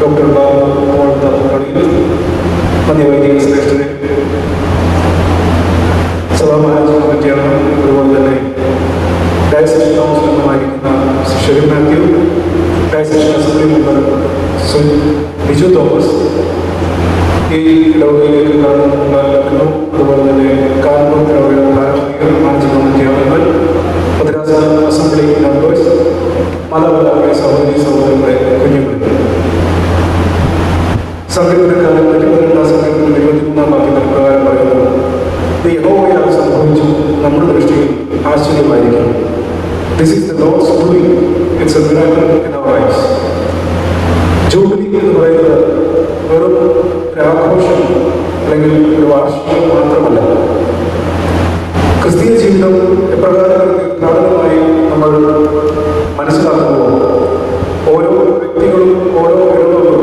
Doctor വൈദിക ശ്രേഷ്ഠനെ സഭാമാനേജ്മെന്റ് കമ്മിറ്റിയാണ്. അതുപോലെ തന്നെ ഡയസഷൻ കൗൺസിൽ അംഗമായിരിക്കുന്ന Sherin Mathew, diocesan assembly member Biju Thomas, ഈ ഇടവകയിലേക്ക് കടന്നു. അതുപോലെ തന്നെ കാർമൂർ ഇടവകയുടെ മാനേജ്മെന്റ് കമ്മിറ്റി അംഗങ്ങൾ, മദ്രാസ് അസംബ്ലി മെമ്പേഴ്സ്, മാതാപിതാക്കളെ, സഹോദരി സഹോദരങ്ങളെ, കുഞ്ഞുങ്ങളെ, സംഘടനക്കാരൻ 22 സംഘടനയുടെ 23 വാക്യത്തിന് പ്രകാരം പറയുന്നത് യഹോവയാൽ സംഭവിച്ചു നമ്മുടെ ദൃഷ്ടിയിൽ ആശ്ചര്യമായിരിക്കും. This is the Lord's doing. It's a miracle in our eyes. Jubilee എന്ന് പറയുന്നത് വെറും ഒരു ആഘോഷം അല്ലെങ്കിൽ ഒരു വാർഷികം മാത്രമല്ല. ക്രിസ്തീയ ജീവിതം എപ്രകാരം പ്രധാനമായി നമ്മൾ മനസ്സിലാക്കുമ്പോൾ ഓരോ വ്യക്തികളും ഓരോ ഇടവകളും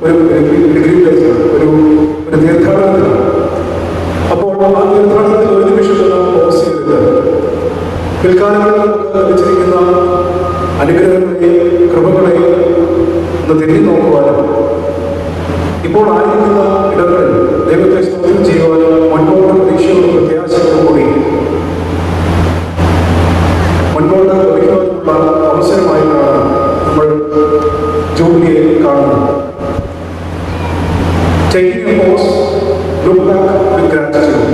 ഒരു ഡിഗ്രിയിലേക്കാണ്, ഒരു തീർത്ഥാടനത്തിലാണ്. അപ്പോൾ ആ തീർത്ഥാടനത്തിൽ ഒരു നിമിഷം നാം പോസ് ചെയ്തിട്ട് പിൽക്കാലങ്ങളിൽ ലഭിച്ചിരിക്കുന്ന അനുഗ്രഹങ്ങളെയും കൃപകളെയും ഒന്ന് തിരിഞ്ഞു നോക്കുവാനും ഇപ്പോൾ ആയിരിക്കുന്ന ഇടങ്ങളിൽ ദൈവത്തെ സ്തോത്രം ചെയ്യുവാനും മുൻപോട്ട് പ്രതീക്ഷകളും പ്രത്യാശകളും കൂടി മുൻപോട്ട് ലഭിക്കുവാനുള്ള അവസരമായിട്ടാണ് നമ്മൾ ജൂബിലിയെ കാണുന്നത്. Taking a pause, look back with gratitude,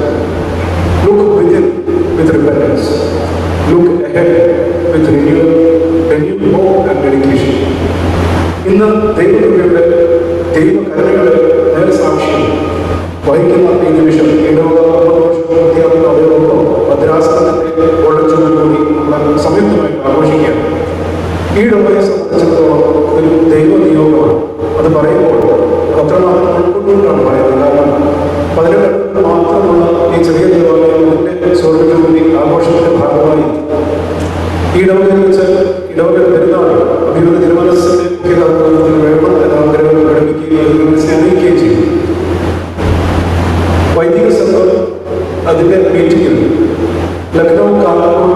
look within with repentance, look ahead with renewed hope and dedication. ഇന്ന് ദൈവകൃപയുടെ ദൈവകരുണയുടെ നേരസാക്ഷ്യം വഹിക്കുന്ന ഈ നിമിഷം ഇടവകയോടൊപ്പം ഭദ്രാസനത്തിന്റെ ഓടച്ചുകൂടി നമ്മൾ സംയുക്തമായിട്ട് ആഘോഷിക്കുകയാണ്. ഈ ഇടവകയെ സംബന്ധിച്ചിടത്തോളം ഒരു ദൈവ നിയോഗമാണ്. അത് പറയുമ്പോൾ അത്രമാത്രം ഉൾക്കൊണ്ടുകൊണ്ടാണ് പറയുന്നത്. കാരണം 18 മാത്രമുള്ള ഈ ചെറിയ ദേവാലയത്തിന്റെ സ്വർഗ്ഗജൂബിലി ആഘോഷത്തിന്റെ ഭാഗമായി ഈ ഇടവകയിൽ വെച്ച് ഇടവക പെരുന്നാൾ അഭിവൃദ്ധി തിരുമനസ്സിന്റെ മുഖ്യകാരണത്തിന് വേണം എന്ന ആഗ്രഹം പ്രകടിപ്പിക്കുകയും സ്നേഹിക്കുകയും ചെയ്തു. വൈദിക സംഘം അതിന്റെ മീറ്റിംഗിൽ ലക്നൗ, കാൺപൂർ,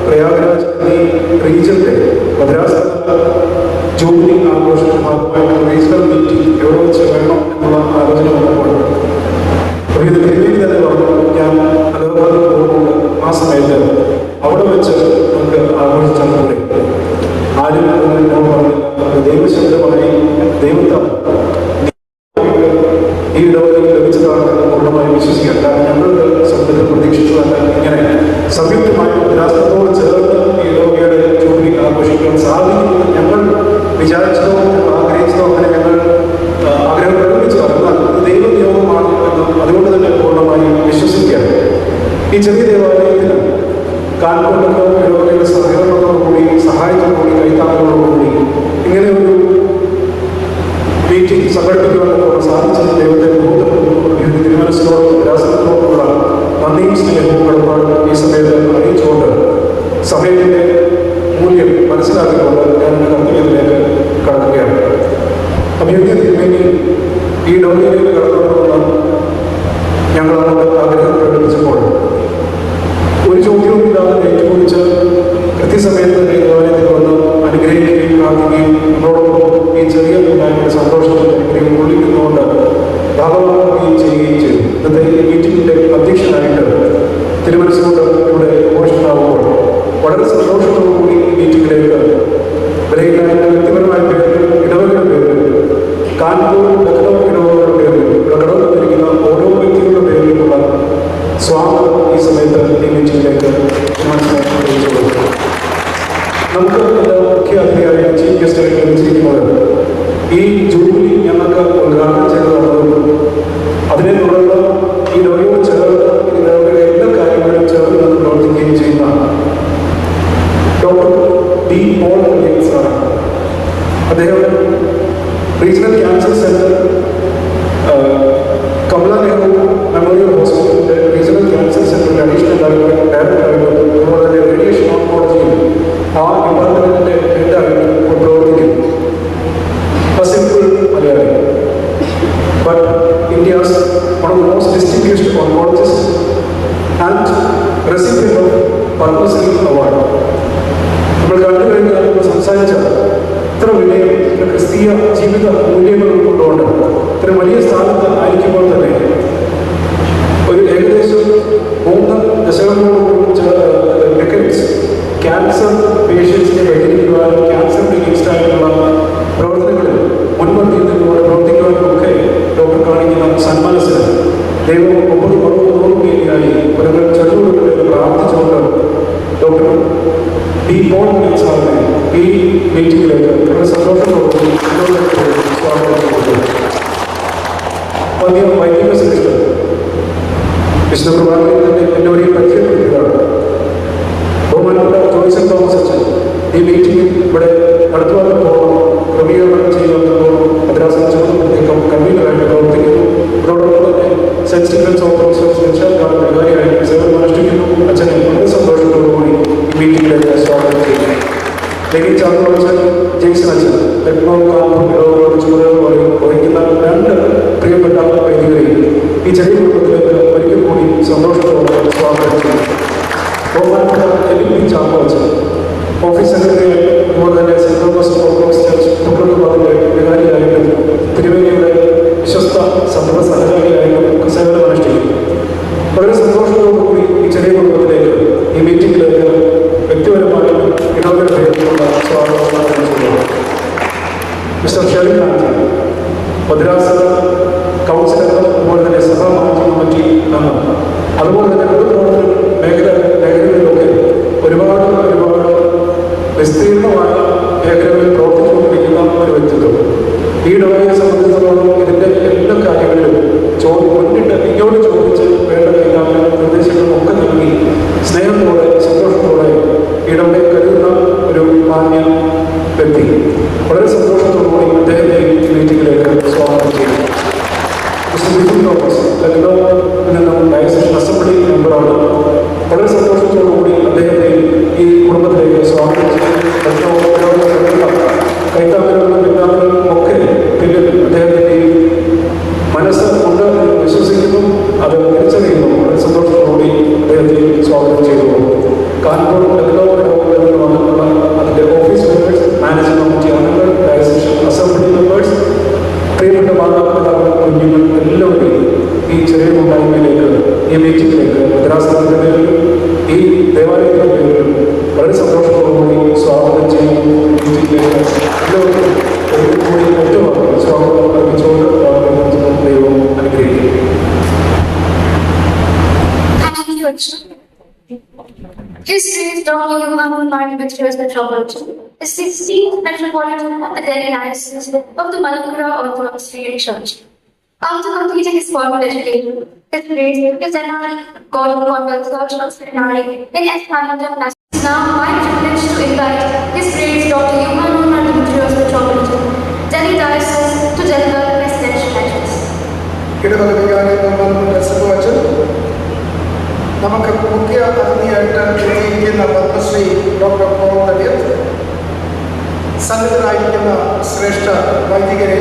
പ്രയാഗ്രാജ് എന്നീ റീജിയന്റെ മദ്രാസ് ജൂബിലി ആഘോഷത്തിന്റെ ഭാഗമായിട്ട് റീജിയണൽ മീറ്റിംഗ് എവിടെ വെച്ച് വേണം എന്നുള്ള ആലോചന വന്നപ്പോൾ ഇത് തിരുവേദി തന്നെ പറഞ്ഞു, ഞാൻ അലഹബാദിൽ പോകുന്നുണ്ട്, ആ സമയത്ത് അവിടെ വെച്ച് നമുക്ക് ആഘോഷിച്ചാൽ കൂടെ ആരും എന്നോട് പറഞ്ഞില്ല. ദൈവശബ്ദമായി ദൈവത്താൽ ഈ ഇടവകയിൽ ലഭിച്ചതാണെന്ന് പൂർണ്ണമായി വിശ്വസിക്കാം. കാരണം ഞങ്ങളുടെ ശബ്ദത്തിൽ പ്രതീക്ഷിച്ചതല്ല ഇങ്ങനെ സംയുക്തമായി രാഷ്ട്രത്തോട് ചേർന്ന് ഈ ഇടവകയുടെ ജൂബിലി ആഘോഷിക്കാൻ സാധിക്കുമെന്ന് ഞങ്ങൾ വിചാരിച്ചതോ ആഗ്രഹിച്ചതോ അങ്ങനെ ഞങ്ങൾ ആഗ്രഹം പ്രകടിപ്പിച്ചു. എന്നാൽ അത് ദൈവനിയോഗമാണ് എന്ന് അതുകൊണ്ട് തന്നെ പൂർണ്ണമായി വിശ്വസിക്കുകയാണ്. ഈ ചെറിയ ദേവാലയത്തിന് കാൺപൂരിലോ ഇടവകയുടെ സഹകരണത്തോടുകൂടി സഹായത്തോടുകൂടി കൈത്താളങ്ങളോടുകൂടി ഇങ്ങനെ ഒരു മീറ്റിംഗ് സംഘടിപ്പിക്കുവാനൊക്കെ സാധിച്ചത് ദൈവത്തെ തിരുമനസ്സിനോടും രാസനത്തോടുമുള്ള നന്ദിയും സ്നേഹവും കടപ്പാടും ഈ സമയത്ത് അറിയിച്ചുകൊണ്ട് സമയത്തിന്റെ മൂല്യം മനസ്സിലാക്കിക്കൊണ്ട് ഞാൻ കർത്തവ്യത്തിലേക്ക് കടക്കുകയാണ്. അഭിവൃദ്ധി തിരുമേനി ഈ ഇടവകയിലേക്ക് കടന്നുകൊണ്ടുള്ള ഞങ്ങൾ ആഗ്രഹം പ്രകടിപ്പിച്ചപ്പോൾ ഒരു ചോദ്യവും ഇല്ലാതെ ഏറ്റുപിടിച്ച് കൃത്യസമയത്ത് ദേവാലയത്തിൽ വന്ന് അനുഗ്രഹിക്കുകയും പ്രാർത്ഥിക്കുകയും നമ്മളോടൊപ്പം ഈ ചെറിയ കൂട്ടായ്മയുടെ സന്തോഷത്തിൽ അനുഗ്രഹം കൊള്ളിക്കുന്നതുകൊണ്ട് ഭാഗമാക്കുകയും ചെയ്യുകയും ചെയ്തു. ഇന്നത്തെ ഈ മീറ്റിംഗിന്റെ അധ്യക്ഷനായിട്ട് തിരുമനസ്സുകൊണ്ട് ഇവിടെ ഘോഷണമാകുമ്പോൾ വളരെ സന്തോഷത്തോടുകൂടി ഈ മീറ്റിംഗിലേക്ക് വിലയില്ലായ വ്യക്തിപരമായ പേരിൽ ഇടവകളുടെ പേരിൽ കാൺപൂർ ലക്നൗ ഇടവകളുടെ പേരിൽ ഇവിടെ കടന്നു വന്നിരിക്കുന്ന ഓരോ വ്യക്തികളുടെ പേരിലുള്ള സ്വാഗതം ഈ സമയത്ത് ഈ മീറ്റിംഗിലേക്ക് മനസ്സിലാക്കി. നമുക്ക് മുഖ്യ അതിഥിയായ ചീഫ് ഗസ്റ്റായിട്ട് ലഭിച്ചിരിക്കുന്നത് ഈ ജൂബിലി ഞങ്ങൾക്ക് ഉദ്ഘാടനം ചെയ്തു തന്നതും അതിനെ തുടർന്ന് ഈ ഇടവകയോട് ചേർന്ന് ഇടവകയുടെ എല്ലാ കാര്യങ്ങളും ചേർന്ന് പ്രവർത്തിക്കുകയും ചെയ്യുന്ന ഡോക്ടർ ഡി പോൾ സാറാണ്. അദ്ദേഹം regional cancer centre Kamala Nehru memorial ഹോസ്പിറ്റലിന്റെ റീജിയണൽ ക്യാൻസർ സെന്ററിന്റെ അഡീഷണൽ ഡയറക്ടറായിട്ടും അതുപോലെ തന്നെ റേഡിയേഷൻ ഓങ്കോളജിയിൽ ആ ഡിപ്പാർട്ട്മെന്റിന്റെ ഹെഡായിട്ടും പ്രവർത്തിക്കുന്നു. Simple Malayali, but India's one of the most distinguished oncologists and recipient of Padmashri award. നമ്മൾ കണ്ടു കഴിഞ്ഞാൽ നമ്മൾ സംസാരിച്ചാൽ ഇത്ര വിനയം, ഇത്ര ക്രിസ്തീയ ജീവിത മൂല്യങ്ങൾ ഉൾക്കൊണ്ടുകൊണ്ട് ഇത്ര വലിയ സ്ഥാനത്ത് ആയിരിക്കുമ്പോൾ തന്നെ ഒരു ഏകദേശം 3 ദശകങ്ങളോട് ഡെക്കേഡ്സ് ക്യാൻസർ പേഷ്യൻസിനെ പരിഹരിക്കുവാനും ക്യാൻസറിന് അഗെയിൻസ്റ്റ് ആയിട്ടുള്ള പ്രവർത്തനങ്ങളിൽ മുൻപന്തിയിൽ നിന്നുകൊണ്ട് പ്രവർത്തിക്കുവാനുമൊക്കെ ഡോക്ടർ കാണിക്കുന്ന സന്മനസ്സിന് ദൈവം 900 വേദിയായി ഒരു ചെറുകൊടുക്കൽ പ്രാർത്ഥിച്ചുകൊണ്ട് ഡോക്ടർ ഡി പോൾ സാറിനെ ഈ മീറ്റിംഗിലേക്ക് വളരെ സന്തോഷത്തോടുകൂടി സ്വാഗതം ചെയ്യുന്നു. വലിയ വൈദിക ശ്രേഷ്ഠ വിശുദ്ധ കുർബാനയിൽ തന്നെ എല്ലാവരെയും പരിചയപ്പെടുത്തുകയാണ്. ബഹുമാനപ്പെട്ട ജോയ്സൺ തോമസ് അച്ഛൻ ഈ മീറ്റിംഗിൽ ഇവിടെ നടത്തുവാൻ പോകണം ക്രമീകരണം ചെയ്യുന്നതോടും മദ്രാസ് ചുമതലത്തേക്കും കൺവീനറായിട്ട് പ്രവർത്തിക്കുന്നു. അതോടൊപ്പം തന്നെ സെന്റ് സ്റ്റീഫൻസ് ഓപ്പറേഷൻസ് രക്ഷാകാലം വികാരിയായിട്ട് സേവനം അനുഷ്ഠിക്കുന്നു. അച്ഛനെ വളരെ സന്തോഷത്തോടുകൂടി ഈ മീറ്റിംഗിലേക്ക് സ്വാഗതം ചെയ്യുന്നു. ലെനിൻ ചാക്കോച്ചൻ, ജെയ്സൺ അച്ഛൻ, ലക്നൗ കാമ്പ് ചുമതല വഹിക്കുന്ന 2 പ്രിയപ്പെട്ട വൈദികരെയും ഈ ചെറിയ കുടുംബത്തിലേക്ക് ഒരിക്കൽ കൂടി സന്തോഷത്തോടെ സ്വാഗതം ചെയ്യുന്നു. ബഹുമാനപ്പെട്ട എലിൻ ചാക്കോച്ചൻ, ഓഫീസ് സെക്രട്ടറി, അതുപോലെ തന്നെ സെന്റ് തോമസ് ഓർത്തഡോക്സ് ചർച്ച് തൊട്ടുപാടിന്റെ വികാരിയായിട്ടും തിരുവേലിയുടെ വിശ്വസ്ത സന്ദർഭ സഹകാരിയായിട്ടും സേവനം അനുഷ്ഠിക്കുന്നു. വളരെ സന്തോഷത്തോടുകൂടി ഈ ചെറിയ കുടുംബത്തിലേക്ക് ഈ മീറ്റിംഗിലേക്ക് വ്യക്തിപരമായും ഇടവകയിലുള്ള സ്വാഗതം ചെയ്യുന്നു. മിസ്റ്റർ ഷെറിൻ ആന്റണി, മദ്രാസ് കൗൺസിലർ, അതുപോലെ തന്നെ സഭാ മാനേജിംഗ് കമ്മിറ്റി അംഗം, അതുപോലെ തന്നെ പൊതുപ്രവർത്തന മേഖലകളിലൊക്കെ ഒരുപാട് വിസ്തീർണമായ മേഖലകളിൽ പ്രവർത്തിച്ചുകൊണ്ടിരിക്കുന്ന ഒരു വ്യക്തിത്വം. ഈ ഇടവകയെ സംബന്ധിച്ചിടത്തോളം ഇതിൻ്റെ എല്ലാ കാര്യങ്ങളിലും മുന്നിട്ട് ഇങ്ങോട്ട് ചോദിച്ച് വേണ്ട എല്ലാ നിർദ്ദേശങ്ങളും ഒക്കെ നൽകി സ്നേഹത്തോടെ സന്തോഷത്തോടെ ഇടവകയെ കരുതുന്ന ഒരു മാന്യ വ്യക്തി. വളരെ സന്തോഷത്തോടുകൂടി അദ്ദേഹത്തെ ഈ മീറ്റിംഗിലേക്ക് സ്വാഗതം ചെയ്യുന്നു. മിസ്റ്റർ ബിജു തോമസ്, ലക്നൗവിൽ നിന്നും ഡയസസ് അസംബ്ലി മെമ്പറാണ്. വളരെ സന്തോഷത്തോടുകൂടി അദ്ദേഹത്തെ ഈ കുടുംബത്തിലേക്ക് സ്വാഗതം ചെയ്യുന്നു. ലക്നൗ കൈത്താമരങ്ങളും പിന്നാമരങ്ങളും ഒക്കെ പിന്നിൽ അദ്ദേഹത്തിൻ്റെ മനസ്സ് കൊണ്ട് വിശ്വസിക്കുന്നു, അത് തിരിച്ചറിയുന്നു. വളരെ സന്തോഷത്തോടുകൂടി അദ്ദേഹത്തെ സ്വാഗതം ചെയ്തു. കാൺപൂർ ലക്നൗ വന്നിട്ടുള്ള അതിൻ്റെ ഓഫീസ് മെമ്പേഴ്സ്, മാനേജിംഗ് കമ്മിറ്റി അംഗങ്ങൾ, ഡയസസ് അസംബ്ലി മെമ്പേഴ്സ്, പ്രിയപ്പെട്ട മാതാപിതാക്കൾ, കുഞ്ഞുങ്ങൾ എല്ലാവരെയും ഈ ചെറിയ കൂട്ടായ്മയിലേക്ക്, ഈ മീറ്റിംഗിലേക്ക് മദ്രാസിന്റെ പേരിലും ഈ ദേവാലയത്തിന്റെ പേരിലും വളരെ സന്തോഷത്തോടുകൂടി സ്വാഗതം ചെയ്യുന്നു. മീറ്റിംഗിലേക്ക് എല്ലാവർക്കും കൂടി ഒറ്റവാക്കി സ്വാഗതം അർപ്പിച്ചുകൊണ്ട് ദൈവം അനുഗ്രഹിക്കുന്നു. History is Dr. Yohanan Martin Materials Metropolitan, the 16th Metropolitan Delhi Diocese of the Malankara Orthodox Church. After completing his formal education, his grades is NRI Gordon Conwell Church Seminary in Esplanade. Now, my privilege to invite His Grace Dr. Yohanan Martin Materials Metropolitan, Delhi Diocese to deliver presidential address. നമുക്ക് മുഖ്യ അതിഥിയായിട്ട് എത്തിയിരിക്കുന്ന Padmashri doctor Paul തടിയത്ത്, സന്നിധരായിരിക്കുന്ന ശ്രേഷ്ഠ വൈദികരെ,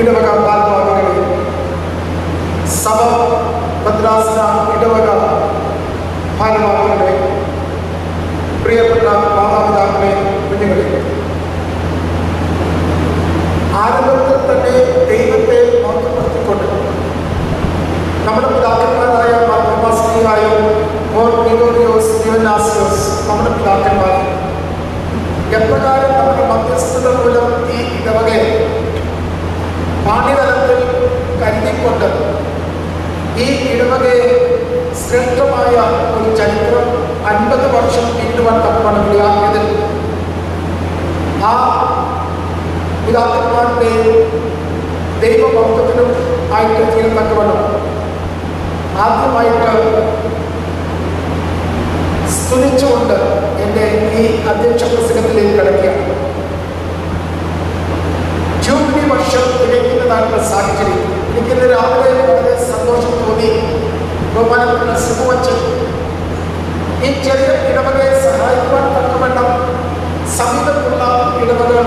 ഇടവക ഭാരവാഹികളെ, സഭ മദ്രാസ് ഇടവക ഭാരവാഹികളെ, പ്രിയപ്പെട്ട മാതാപിതാക്കളെ, കുഞ്ഞുങ്ങളെ, ആരംഭത്തിൽ തന്നെ ദൈവത്തെ മഹത്വപ്പെടുത്തിക്കൊണ്ട് നമ്മുടെ പിതാക്കന്മാരായ മാർത്തോമാസ്ലിഹായും നമ്മുടെ പിതാക്കന്മാർ എപ്രകാരം നമ്മുടെ മധ്യസ്ഥത മൂലം ഈ ഇടവകയെ പാണ്ഡിതലത്തിൽ കരുതിക്കൊണ്ട് ഈ ഇടവകയെ ശ്രേഷ്ഠമായ ഒരു ചരിത്രം 50 വർഷം പിന്നിടുവാൻ തക്കവണ്ണം ഇടയാക്കിയതിൽ ആ പിതാക്കന്മാരുടെ ദൈവഭക്തത്തിനും ആയിട്ട് തീരത്തക്കവണ്ണം ആദ്യമായിട്ട് സ്തുതിച്ചുകൊണ്ട് എൻ്റെ ഈ അധ്യക്ഷ പ്രസംഗത്തിലേക്ക് കടക്കുകയാണ്. ജൂബിലി വർഷം തികയ്ക്കുന്നതായിട്ടുള്ള സാഹചര്യം എനിക്കിന്ന് രാവിലെ വളരെ സന്തോഷം തോന്നി. ബഹുമാനപ്പെട്ട സിബുവച്ചൻ ഈ ചെറിയ ഇടവകയെ സഹായിക്കുവാൻ തക്കവണ്ണം സമീപത്തുള്ള ഇടവകൾ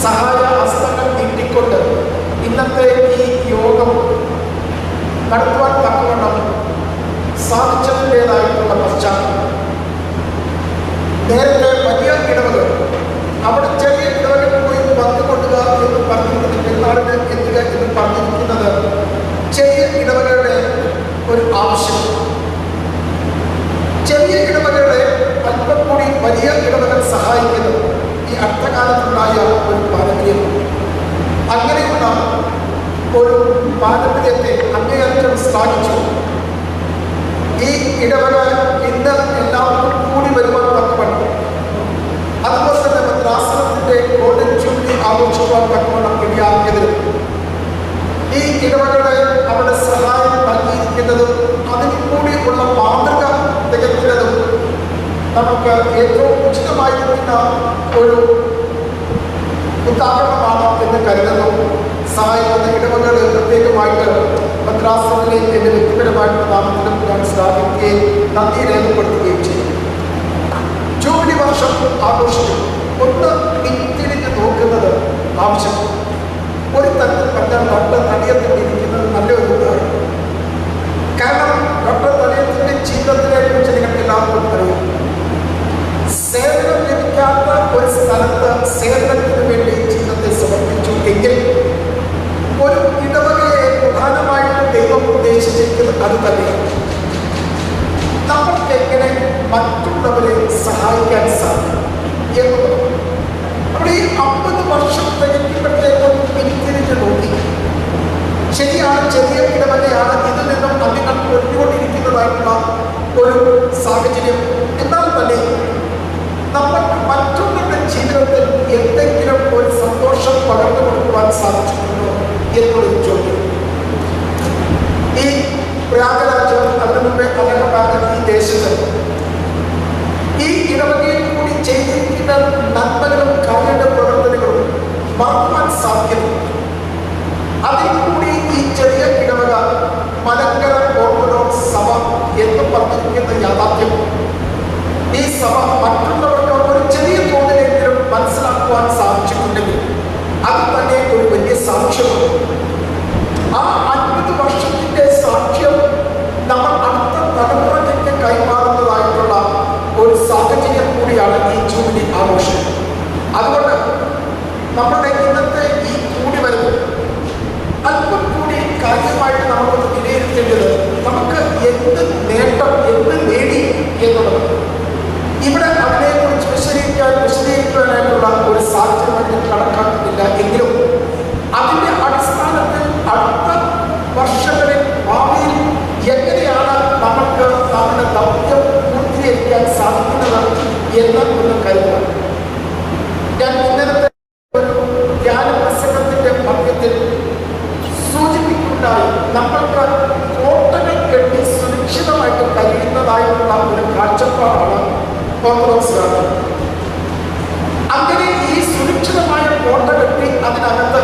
സഹായ ഹസ്തങ്ങൾ നീട്ടിക്കൊണ്ട് ഇന്നത്തെ ഈ യോഗം നടത്തുവാൻ തക്കവണ്ണം സാധിച്ചതിൻ്റെതായിട്ടുള്ള പശ്ചാത്തലം എന്ന് പറഞ്ഞിരിക്കുന്നത്, പെരുന്നാളിന് എത്തുക എന്ന് പറഞ്ഞിരിക്കുന്നത് ചെറിയ ഇടവകളുടെ ഒരു ആവശ്യം. ചെറിയ ഇടവകളെ അല്പം കൂടി വലിയ ഇടവകൾ സഹായിക്കുന്നത് ഈ അടുത്തകാലത്തുണ്ടായ ഒരു പാരമ്പര്യമാണ്. അങ്ങനെയുള്ള ഒരു പാരമ്പര്യത്തെ അങ്ങേയറ്റം ശ്ലാഘിച്ചു. ഈ ഇടവക ഇന്ന് എല്ലാവർക്കും കൂടി വരുവാൻ തക്കവണ്ണം, അതുപോലെ തന്നെ ഭദ്രാസനത്തിന്റെ ഗോൾഡൻ ജൂബിലി ആഘോഷിക്കുവാൻ തക്കവണ്ണം ഇടയാക്കിയതിലും ഈ ഇടവകളെ അവരുടെ സഹായം നൽകിയിരിക്കുന്നതും അതിൽ കൂടി ഉള്ള മാതൃക തികക്കുന്നതും നമുക്ക് ഏറ്റവും ഉചിതമായിരിക്കുന്ന ഒരു ഉദാഹരണമാണ് എന്ന് കരുതുന്നു. സഹായിക്കുന്ന ഇടവകൾ പ്രത്യേകമായിട്ട് ഭദ്രാസനത്തിലെ എൻ്റെ വ്യക്തിപരമായിട്ടുള്ള നാമത്തിലും ഞാൻ സ്ഥാപിക്കുകയും നന്ദി രേഖപ്പെടുത്തുകയും ചെയ്യും. ജൂബിലി വർഷം ആഘോഷിക്കും. ഒന്ന് പിന്തിരിഞ്ഞ് നോക്കുന്നത് ആവശ്യമാണ്. ഒരു തരത്തിൽ പറഞ്ഞാൽ ഡോക്ടർ തടിയത്തിൽ ഇരിക്കുന്നത് നല്ലൊരു ഉദാഹരണം. കാരണം ഡോക്ടർ തടിയത്തിന്റെ ജീവിതത്തിനെ കുറിച്ച് നിങ്ങൾക്ക് എല്ലാവർക്കും അറിയാം. സേവനം ലഭിക്കാത്ത ഒരു സ്ഥലത്ത് സേവനത്തിന് വേണ്ടി ജീവിതത്തെ സമർപ്പിച്ചു എങ്കിൽ ഒരു ഇടവകയെ പ്രധാനമായിട്ടും ദൈവം ഉദ്ദേശിച്ചിരിക്കുന്നത് അത് തന്നെയാണ്. നമ്മൾക്ക് എങ്ങനെ മറ്റുള്ളവരെ സഹായിക്കാൻ സാധിക്കും എന്നുള്ളത്. അവിടെ ഈ 50 വർഷം തികയ്ക്കുമ്പോഴത്തേക്കും പിന്തിരിഞ്ഞ് നോക്കി, ശരിയാണ്, ചെറിയ ഇടവകയാണ്, ഇതിൽ നിന്നും അധികം ഒഴിഞ്ഞുകൊണ്ടിരിക്കുന്നതായിട്ടുള്ള ഒരു സാഹചര്യം. എന്നാൽ തന്നെ നമ്മൾക്ക് മറ്റുള്ളവരുടെ ജീവിതത്തിൽ എന്തെങ്കിലും ഒരു സന്തോഷം പകർന്നു കൊടുക്കുവാൻ സാധിച്ചിട്ടുണ്ടോ എന്നൊരു ചോദ്യം. ഈ പ്രയാഗരാജ്യം, അതിനു മുമ്പേ അലഹബാദ്, ഈ ദേശത്ത് ഈ ഇടവകയിൽ കൂടി ചെയ്തിരിക്കുന്ന നന്മകളും കാര്യ പ്രവർത്തനങ്ങളും മറക്കുവാൻ സാധിക്കുന്നു. അതിൽ കൂടി ഈ ചെറിയ ഇടവക മലങ്കര ഓർത്തഡോക്സ് സഭ എന്ന് പറഞ്ഞിരിക്കുന്ന യാഥാർത്ഥ്യം ഈ സഭ മറ്റുള്ളവർക്ക് ഒരു ചെറിയ തോതിലെങ്കിലും മനസ്സിലാക്കുവാൻ സാധിച്ചിട്ടുണ്ടെങ്കിൽ അത് തന്നെ ഒരു വലിയ സാക്ഷ്യമാണ്. ആ 50 വർഷത്തിന്റെ സാക്ഷ്യം നമ്മൾ അടുത്ത തലമുറയ്ക്ക് കൈമാറുന്നതായിട്ടുള്ള ഒരു സാഹചര്യം കൂടിയാണ് ഈ ജൂബിലി ആഘോഷം. അതുകൊണ്ട് നമ്മുടെ ഇന്നത്തെ ഈ കൂടി വരുന്നത് അല്പം കൂടി കാര്യമായിട്ട് നമുക്കൊന്ന് വിലയിരുത്തേണ്ടത് നമുക്ക് എന്ത് നേട്ടം, എന്ത് നേടി എന്നുള്ളത്. ഇവിടെ അതിനെക്കുറിച്ച് വിശദീകരിക്കാനായിട്ടുള്ള ഒരു സാഹചര്യം കണക്കാക്കുന്നില്ല എങ്കിലും അതിന്റെ അടിസ്ഥാനത്തിൽ അടുത്ത വർഷങ്ങളിൽ ഭാവിയിൽ എങ്ങനെയാണ് നമുക്ക് നമ്മുടെ ദൗത്യം പൂർത്തീകരിക്കാൻ സാധിക്കുന്നത് എന്ന് ഒന്ന് കരുതുക. ഞാൻ ഇന്നത്തെ ഒരു ധ്യാന പ്രസംഗത്തിന്റെ മധ്യത്തിൽ സൂചിപ്പിക്കുണ്ടായി നമ്മൾക്ക് കോട്ടകൾ കെട്ടി സുരക്ഷിതമായിട്ട് കഴിയുന്നതായിട്ടുള്ള ഒരു കാഴ്ചപ്പാടാണ് ഓർത്തഡോക്സുകാർക്ക്. അങ്ങനെ ഈ സുരക്ഷിതമായ കോട്ട കെട്ടി അതിനകത്ത്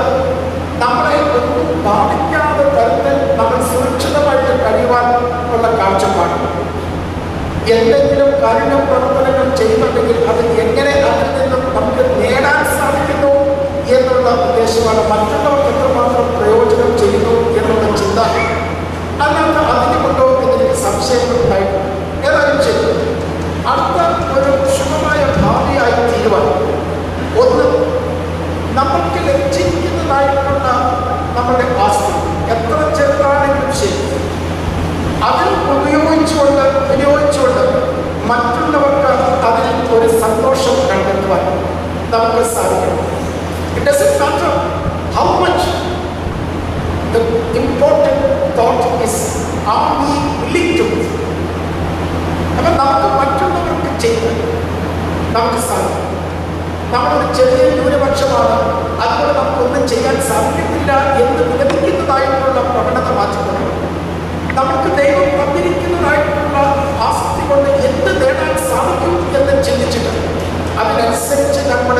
നമ്മളെ ഒന്നും ബാധിക്കാത്ത തരത്തിൽ നമ്മൾ സുരക്ഷിതമായിട്ട് കഴിയുവാൻ ഉള്ള കാഴ്ചപ്പാട്. എന്തെങ്കിലും കാരുണ്യ പ്രവർത്തനങ്ങൾ ചെയ്യുന്നുണ്ടെങ്കിൽ അത് എങ്ങനെ അതിൽ നിന്നും നമുക്ക് നേടാൻ സാധിക്കുന്നു എന്നുള്ള ഉദ്ദേശമാണ്. മറ്റുള്ളവർക്ക് എത്രമാത്രം പ്രയോജനം ചെയ്യുന്നു എന്നുള്ള ചിന്ത അല്ലാതെ അതിന് കൊണ്ടോ എന്നെനിക്ക് സംശയങ്ങളുണ്ടായിട്ടുണ്ട്. ഏതായാലും ശരി, അടുത്ത ഒരു ശുഭമായ ഭാവിയായി തീരുവാൻ ഒന്ന് നമ്മൾക്ക് ലഭിച്ചിരിക്കുന്നതായിട്ടുള്ള നമ്മുടെ ആസ്തി എത്ര ചെറുതാണെങ്കിലും ശരി അതിൽ വിനിയോഗിച്ചുകൊണ്ട് മറ്റുള്ളവർക്ക് അതിൽ ഒരു സന്തോഷം കണ്ടെത്തുവാൻ നമുക്ക് സാധിക്കണം. It doesn't matter how much the important thought is, are we willing to? അപ്പം നമുക്ക് മറ്റുള്ളവർക്ക് ചെയ്ത് നമുക്ക് സാധിക്കും. നമ്മളൊരു ചെറിയ ന്യൂനപക്ഷമാണ്, അതുകൊണ്ട് നമുക്കൊന്നും ചെയ്യാൻ സാധിക്കുന്നില്ല എന്ന് വിലപിക്കുന്നതായിട്ടുള്ള പ്രവണത മാറ്റിക്കൊണ്ട് നമുക്ക് ദൈവം തന്നിരിക്കുന്നതായിട്ടുള്ള ആസ്തി കൊണ്ട് എന്ത് നേടാൻ സാധിക്കും എന്ന് ചിന്തിച്ചിട്ട് അതിനനുസരിച്ച് നമ്മൾ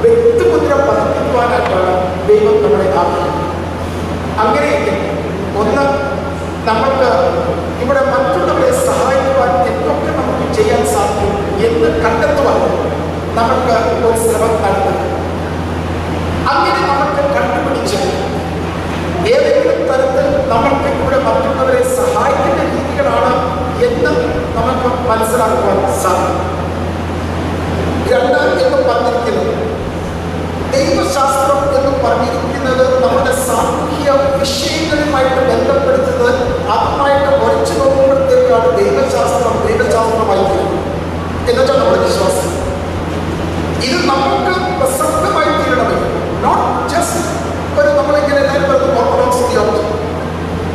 വ്യക്തിമുദ്ര പതിപ്പിക്കുവാനായിട്ടാണ് ദൈവം നമ്മളെ ആഗ്രഹിക്കുന്നത്. അങ്ങനെയെങ്കിൽ ഒന്ന് നമ്മൾക്ക് ഇവിടെ മറ്റുള്ളവരെ സഹായിക്കുവാൻ എന്തൊക്കെ നമുക്ക് ചെയ്യാൻ സാധിക്കും എന്ന് കണ്ടെത്തുവാൻ നമുക്ക് ഒരു ശ്രമം നടത്തുക. അങ്ങനെ നമുക്ക് കണ്ടുപിടിച്ച് ഏതെങ്കിലും തരത്തിൽ നമ്മൾക്ക് ഇവിടെ മറ്റുള്ളവരെ സഹായിക്കുന്ന രീതികളാണ് എന്ന് നമുക്ക് മനസ്സിലാക്കുവാൻ സാധിക്കും. 2 എന്ന് പറഞ്ഞിരിക്കുന്നത് ദൈവശാസ്ത്രം എന്ന് പറഞ്ഞിരിക്കുന്നത് നമ്മുടെ സാമൂഹിക വിഷയങ്ങളുമായിട്ട് ബന്ധപ്പെടുത്തുന്നത് അതുമായിട്ട് ഉറച്ചു നോക്കുമ്പോഴത്തേക്കാണ് ദൈവശാസ്ത്രമായി തീരുന്നത് എന്നുവെച്ചാൽ നമ്മുടെ വിശ്വാസം. ഇത് നമുക്ക് പ്രസക്തമായി തീരണമെങ്കിൽ നോട്ട് ജസ്റ്റ് ഒരു നമ്മളിങ്ങനെ എല്ലാവരും ഓർത്തഡോക്സ് തിയോളജി,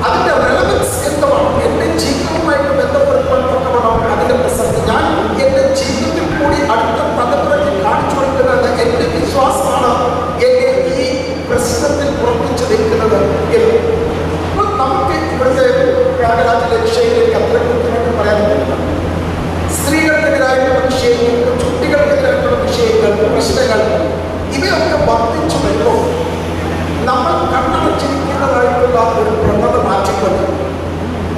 അതിന്റെ റെലവൻസ് എന്താണ് എന്റെ ജീവിതവുമായിട്ട് ബന്ധപ്പെടുത്തണം. അതിന്റെ പ്രസക്തി ഞാൻ എന്റെ ജീവിതത്തിൽ കൂടി അടുത്ത തലമുറയ്ക്ക് കാണിച്ചു കൊടുക്കുന്നത് എന്റെ വിശ്വാസമാണ് എന്നെ ഈ പ്രശ്നത്തിൽ ഉറപ്പിച്ചു നിൽക്കുന്നത് എന്ന്. അപ്പോൾ നമുക്ക് ഇവിടുത്തെ ത്യാഗരാജന്റെ വിഷയത്തിലേക്ക് അത്ര കൃത്യമായിട്ട് പറയാൻ പറ്റില്ല. സ്ത്രീകൾക്കെതിരായിട്ടുള്ള വിഷയങ്ങൾ, കുട്ടികൾക്കെതിരായിട്ടുള്ള വിഷയങ്ങൾ, പ്രശ്നങ്ങൾ ഇവയൊക്കെ വർദ്ധിച്ചു വരുമ്പോൾ നമ്മൾ കണ്ണടച്ചിരിക്കുന്നതായിട്ടുള്ള ഒരു പ്രവണത മാറ്റിക്കൊണ്ട്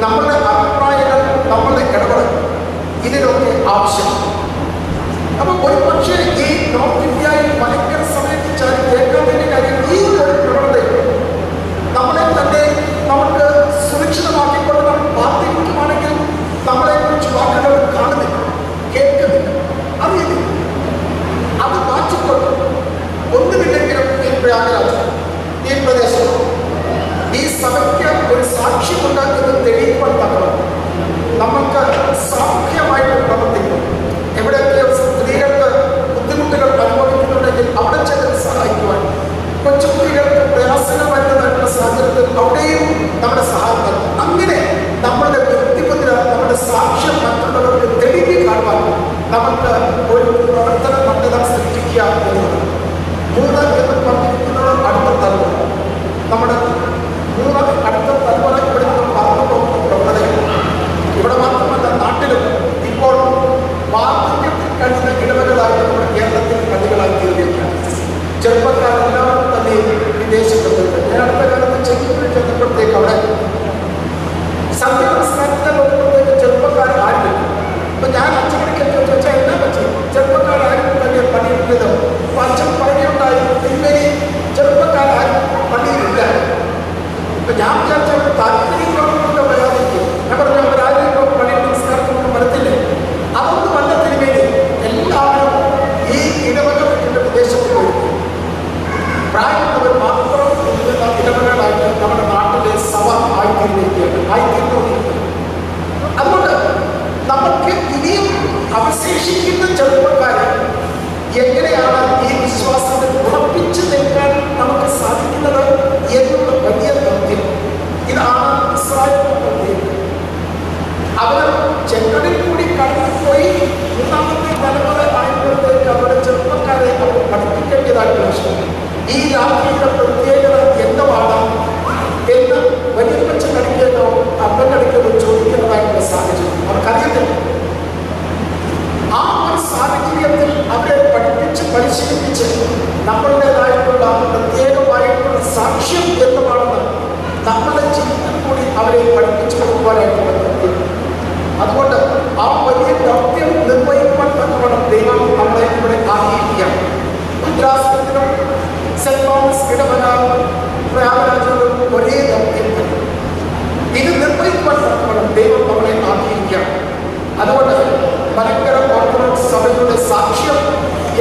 നമ്മളുടെ അഭിപ്രായങ്ങൾ, നമ്മളുടെ ഇടപെടൽ ഇതിനൊക്കെ ആവശ്യമാണ്. അപ്പൊ ഒരു പക്ഷേ ഈ നോർത്ത് ഇന്ത്യയിൽ ഭയങ്കര സമയത്ത് കേൾക്കാത്തതിന്റെ കാര്യം ഈ ഒരു പ്രവണത നമ്മളെ തന്നെ നമുക്ക് സുരക്ഷിതമാക്കിക്കൊണ്ട് നമ്മൾ പാർട്ടിക്കുവാണെങ്കിൽ നമ്മളെ കുറിച്ച് വാക്കുകൾ കാണുന്നില്ല, കേൾക്കുന്നില്ല, അറിയുന്നില്ല. അത് മാറ്റിക്കൊണ്ട് ഒന്നുമില്ലെങ്കിലും ഈ പ്രയാഗരാജ്, ഈ പ്രദേശം, ഈ സഭയ്ക്ക് ഒരു സാക്ഷ്യമുണ്ട് എന്ന് തെളിയിക്കാൻ തക്കണം. നമുക്ക് സാമൂഹ്യമായിട്ട് പ്രവർത്തിക്കണം. എവിടെയൊക്കെ സ്ത്രീകൾക്ക് ബുദ്ധിമുട്ടുകൾ അനുഭവിക്കുന്നുണ്ടെങ്കിൽ അവിടെ ചെന്ന് സഹായിക്കുവാൻ, കൊച്ചുകുട്ടികൾക്ക് പ്രയാസങ്ങൾ വരുന്നതായിട്ടുള്ള സാഹചര്യത്തിൽ അവിടെയും നമ്മുടെ സഹായം നൽകും. അങ്ങനെ നമ്മളുടെ വ്യക്തിമുദ്ര, നമ്മുടെ സാക്ഷ്യം മറ്റുള്ളവർക്ക് തെളിഞ്ഞു കാണുവാൻ നമുക്ക് ഒരു പ്രവർത്തന മണ്ഡലം സൃഷ്ടിക്കുക എന്നുള്ളത്. 3 എന്ന് പറഞ്ഞിരിക്കുന്നത് അടുത്ത തലമുറ. നമ്മുടെ 3 അടുത്ത തലമുറ ഇവിടെ നിന്ന് പറഞ്ഞു പോകുന്ന പ്രവണതകൾ ഇവിടെ മാത്രമല്ല നാട്ടിലും ഇപ്പോൾ വാർദ്ധക്യത്തിൽ കഴിയുന്ന ഇടവകളായിട്ട് നമ്മുടെ കേരളത്തിൽ പള്ളികളായി തീർന്നിരിക്കുകയാണ്. ചെറുപ്പക്കാരെല്ലാവരും തന്നെ വിദേശത്ത്. ഞാൻ അടുത്ത കാലത്ത് ചെറുപ്പത്തിൽ ചെന്നപ്പോഴത്തേക്ക് അവിടെ സന്ധ്യ നമസ്കാരത്തെ നോക്കുമ്പോഴത്തേക്ക് ചെറുപ്പക്കാർ ആരും. അപ്പൊ ഞാൻ അച്ഛനൊക്കെ ചോദിച്ചാൽ എന്നാ പറ്റി ചെറുപ്പക്കാരും തന്നെ പണിയുന്നത്. അപ്പൊ അച്ഛൻ പറയുകയുണ്ടായി, ഇന്നലെ ചെറുപ്പക്കാരും പണിയിലില്ല. അപ്പൊ ഞാൻ വിചാരിച്ചാൽ താല്പര്യം കൊണ്ട് വരാതിരിക്കും. ഞാൻ പറഞ്ഞു അവരാരും പണിയുടെ നമസ്കാരത്തിനൊന്നും വരത്തില്ലേ. അതൊന്നും വല്ല തിരുമേനി എല്ലാവരും ഈ ഇടവകത്തിന്റെ വിദേശത്ത് പോയി പ്രായമുള്ളവർ മാത്രം ഇടവകളായിട്ട് നമ്മുടെ നാട്ടിലെ സഭ ആയിത്തീർന്നിരിക്കുകയാണ്. അതുകൊണ്ട് നമുക്ക് ഇനിയും അവശേഷിക്കുന്ന ചെറുപ്പക്കാരെ എങ്ങനെയാണ് ഈ വിശ്വാസത്തിൽ ഉറപ്പിച്ചു നിൽക്കാൻ നമുക്ക് സാധിക്കുന്നത് എന്നുള്ള വലിയ ദൗത്യം. ഇതാണ് ഇസ്രായേലിന്റെ ദൗത്യം. അവർ ചെങ്കടലിൽ കൂടി കടന്നുപോയി 3ാമത്തെ തലമുറ ആയപ്പോഴത്തേക്ക് അവരുടെ ചെറുപ്പക്കാരെ അവർ പഠിപ്പിക്കേണ്ടതായിട്ടുള്ള വിഷയം. ഈ രാത്രിയുടെ പ്രത്യേകത എന്താണ് എന്ന് വലിയപ്പച്ച കളിക്കുന്നോ അപ്പനടിക്കുന്നോ ചോദിക്കുന്നതായിട്ടുള്ള സാഹചര്യം അവർക്കറിയത്തില്ല. ആ ഒരു സാഹചര്യത്തിൽ അവരെ പഠിപ്പിച്ച് പരിശീലിപ്പിച്ച് നമ്മളുടേതായിട്ടുള്ള പ്രത്യേകമായിട്ടുള്ള സാക്ഷ്യം എന്തുമാണെന്ന് നമ്മളുടെ ജീവിതത്തിൽ കൂടി അവരെ പഠിപ്പിച്ചു കൊടുക്കുവാനായിട്ടുള്ള ദൗത്യം. അതുകൊണ്ട് ആ വലിയ ദൗത്യം നിർവഹിക്കാൻ തക്കവണ്ണം ദൈവം നമ്മളെ ഇവിടെ ആഗ്രഹിക്കുകയാണ്. ഉദ്രാസനത്തിനും സെന്റ് തോമസ് ഇടവക പ്രയാഗരാജനും ഒരേ ദൗത്യം തന്നെ. ഇത് നിർവഹിക്കാൻ തക്കവണ്ണം ദൈവം നമ്മളെ ആഗ്രഹിക്കുകയാണ്. അതുകൊണ്ട് മലങ്കര ഓർത്തഡോക്സ് സഭയുടെ സാക്ഷ്യം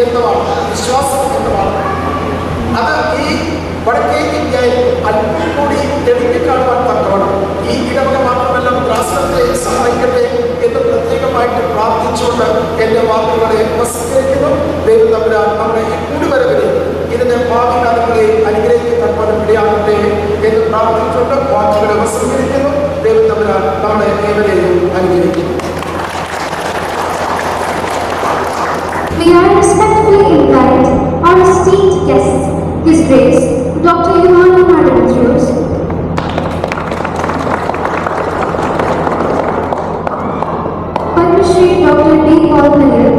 എന്നതാണ്, വിശ്വാസം എന്നതാണ്. അത് ഈ വടക്കേ ഇന്ത്യയിൽ അല്പം കൂടി തെളിഞ്ഞു കാണുവാൻ തക്കവണ്ണം ഈ ഇടവക മാത്രമല്ല രാഷ്ട്രത്തെ സഹായിക്കട്ടെ എന്ന് പ്രത്യേകമായിട്ട് പ്രാർത്ഥിച്ചുകൊണ്ട് എന്റെ വാക്കുകളെ ഉപസംഹരിക്കുന്നു. ദൈവം തമ്പുരാൻ നമ്മുടെ ഈ കൂടിവരവിനെ ഇതിന്റെ ഭാവി കാലങ്ങളെ അനുഗ്രഹിക്കത്തക്കവണ്ണം ഇടയാകട്ടെ എന്ന് പ്രാർത്ഥിച്ചുകൊണ്ട് വാക്കുകളെ ഉപസംഹരിക്കുന്നു. ദൈവം തമ്പുരാൻ നമ്മളെ ഏവരെയും അനുഗ്രഹിക്കുന്നു. May I respectfully invite our esteemed guests, His Grace, Dr. Yohana Mardemetrios, Padma Shri Dr. D. Paul Miller,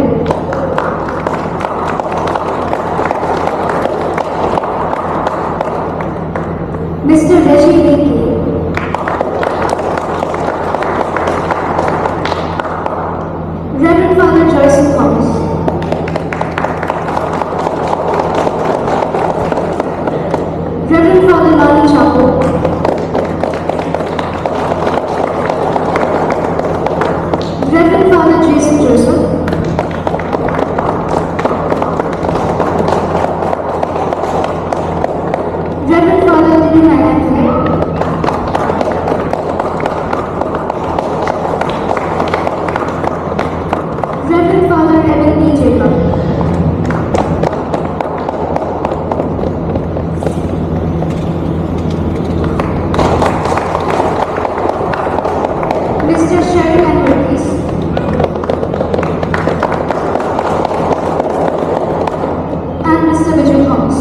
Mr. Reggie Leakey, Reverend Father Joyce Thomas, Reverend Father Lani Chapo, Mr. Sherry Henry, please. And Mr. Vijay Thomas.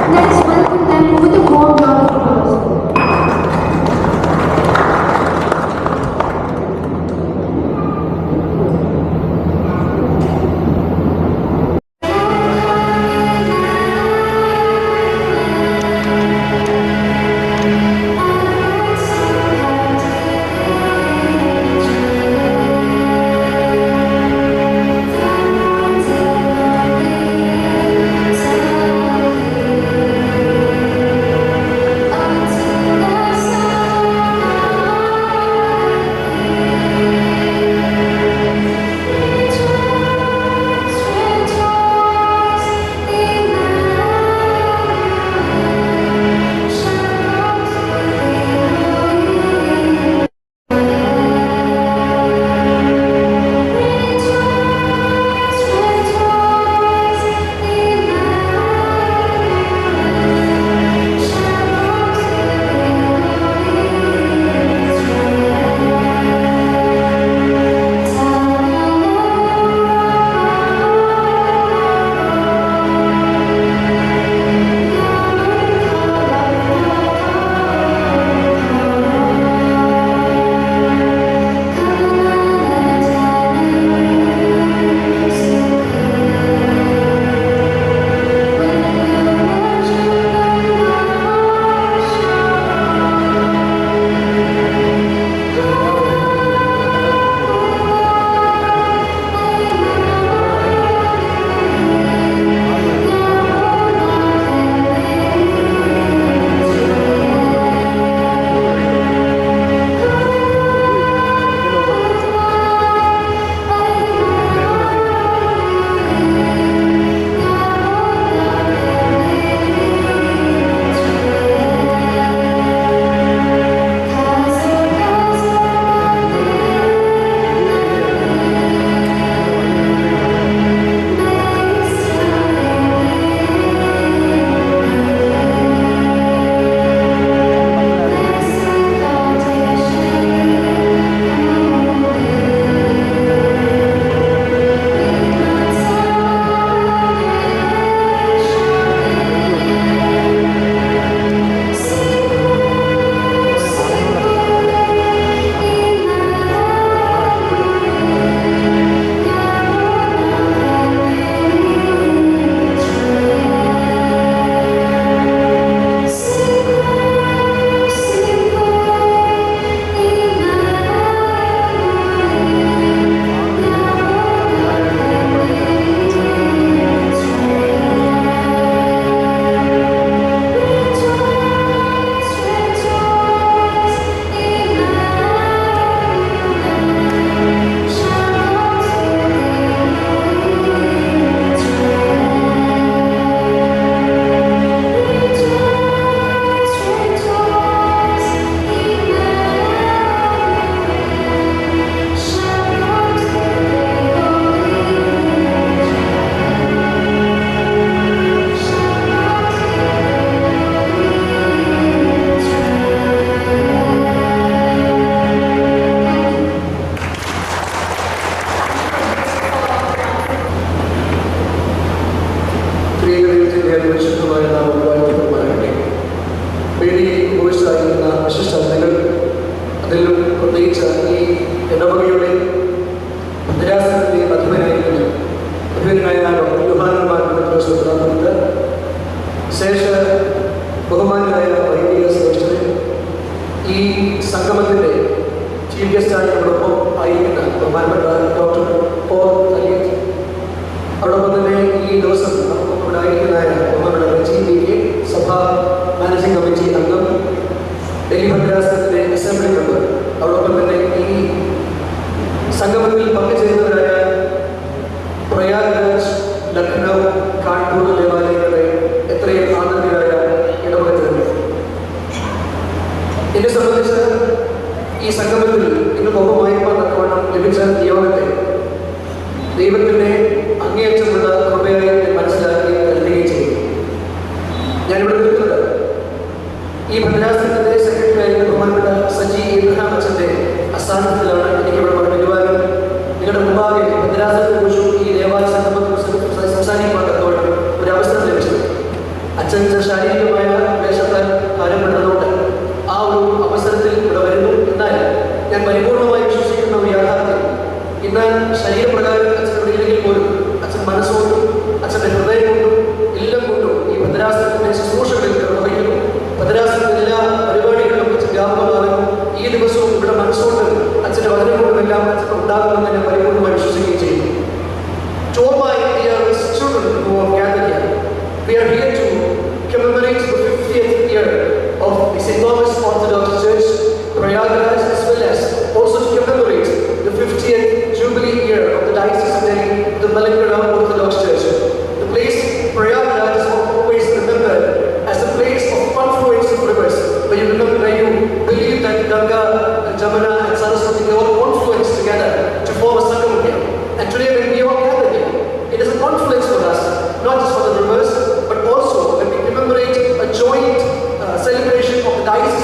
Let us welcome them with a warm round of applause. ഞാനിവിടെ നിൽക്കുന്നത് ഈ ഭദ്രാസനത്തിന്റെ secretary ആയിരുന്ന ബഹുമാനപ്പെട്ട Saji Abraham അച്ഛന്റെ അസ്ഥാനത്തിലാണ് എനിക്കിവിടെ പഠിക്കുവാനും നിങ്ങളുടെ മുമ്പാകെ ഭദ്രാസനത്തെ കുറിച്ചും ഈ ദേവാലയ സംബന്ധം സംസാരിക്കുവാൻ ഒരു അവസരം ലഭിച്ചത്. അച്ഛൻ ശാരീരികമായ ക്ലേശത്താൽ ഭാരപ്പെടുന്നതുകൊണ്ട് ആ ഒരു അവസരത്തിൽ ഇവിടെ വരുന്നു. എന്നാൽ ഞാൻ പരിപൂർണമായി വിശ്വസിക്കുന്ന ഒരു യാഥാർത്ഥ്യം, ഇന്ന് ശരീരപ്രകാരം അച്ഛനോട് ഇല്ലെങ്കിൽ പോലും അച്ഛൻ മനസ്സുകൊണ്ടും അച്ഛൻ്റെ ഹൃദയം കൊണ്ടും എല്ലാം കൊണ്ടും ഈ ഭദ്രാസനത്തിന്റെ ശുശ്രൂഷകളിൽ നിർവഹിക്കുന്നു. ഭദ്രാസനത്തിന്റെ എല്ലാ പരിപാടികളിലും അച്ഛൻ വ്യാപകമാകുന്നു. ഈ ദിവസവും ഇവിടെ മനസ്സുകൊണ്ട് അച്ഛൻ്റെ വചനങ്ങളുമെല്ലാം അച്ഛൻ ഉണ്ടാകുമെന്ന് ഞാൻ പരിപൂർണമായി വിശ്വസിക്കുകയും ചെയ്യുന്നു. To all my dear children who have gathered here, we are here to commemorate the 50th year of the St. Thomas Orthodox Church, Prayagraj, as well as also to commemorate the 50th Jubilee year of the Diocese of Delhi, the Malankara Orthodox Church. The place Prayagraj is always remembered as the place of confluence of rivers, where you believe that Ganga, Jamuna and Saraswati, they all confluence together to form a Sangam here. And today when we all gather here, it is a confluence for us, not just for the rivers, but also when we commemorate a joint celebration of the Diocese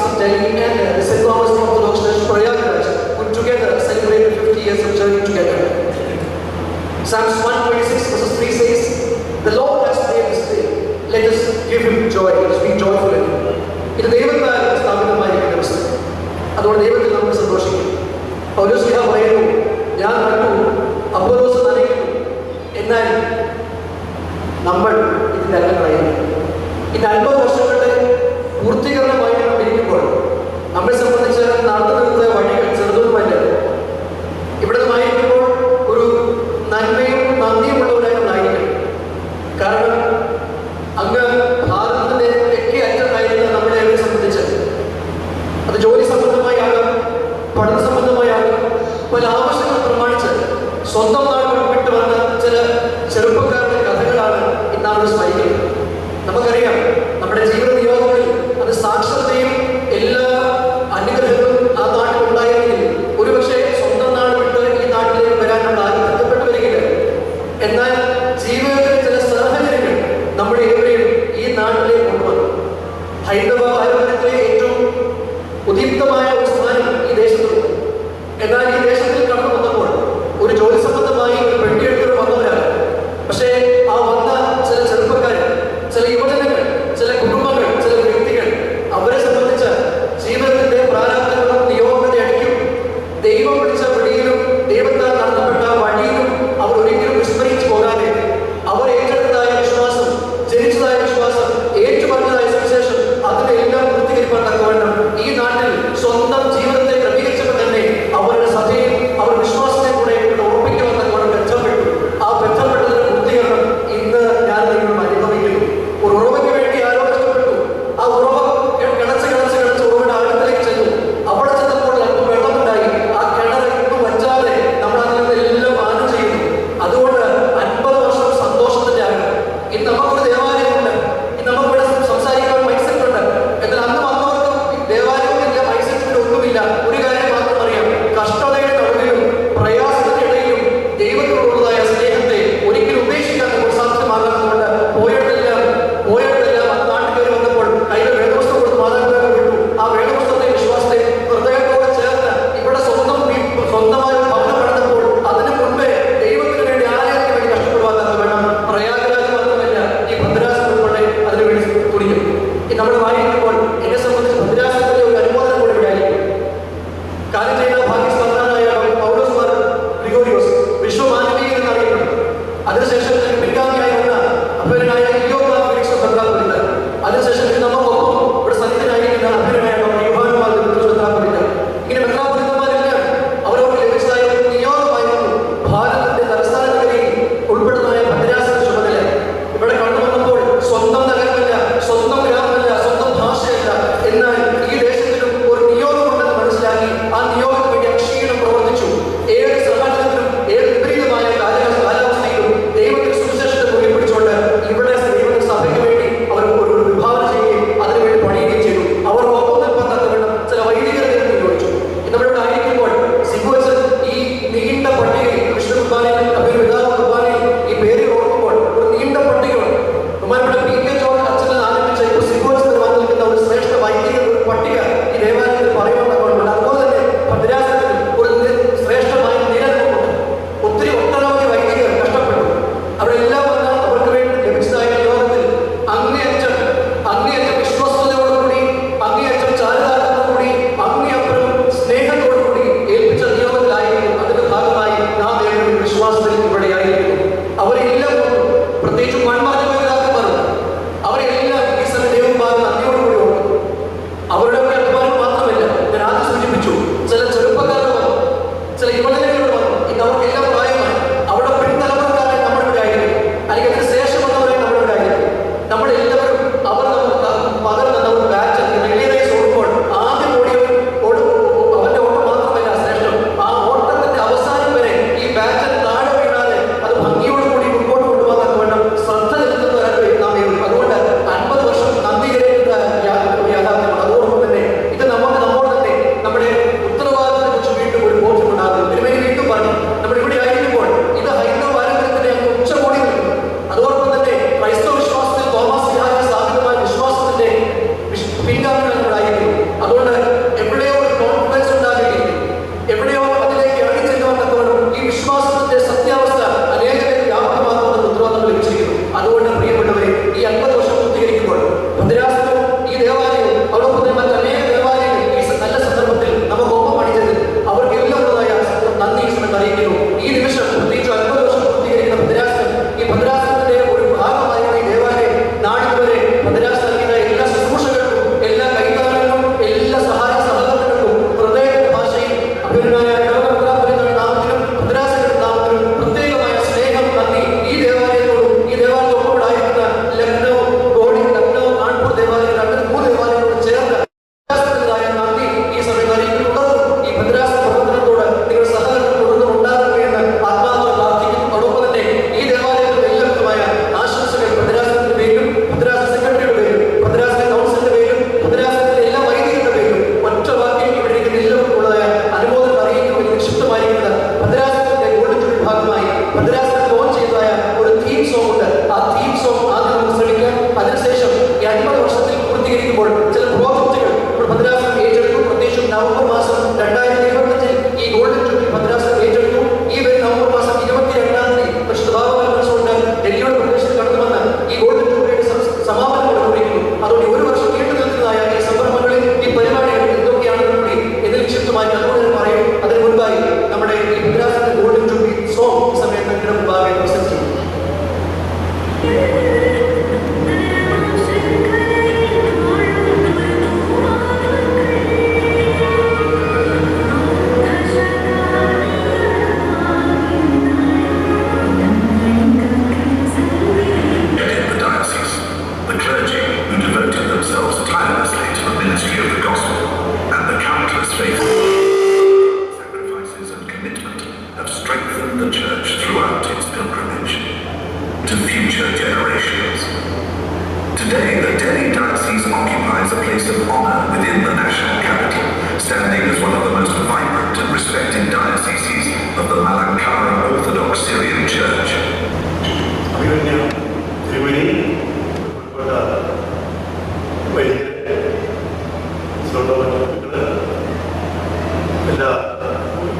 എല്ലാ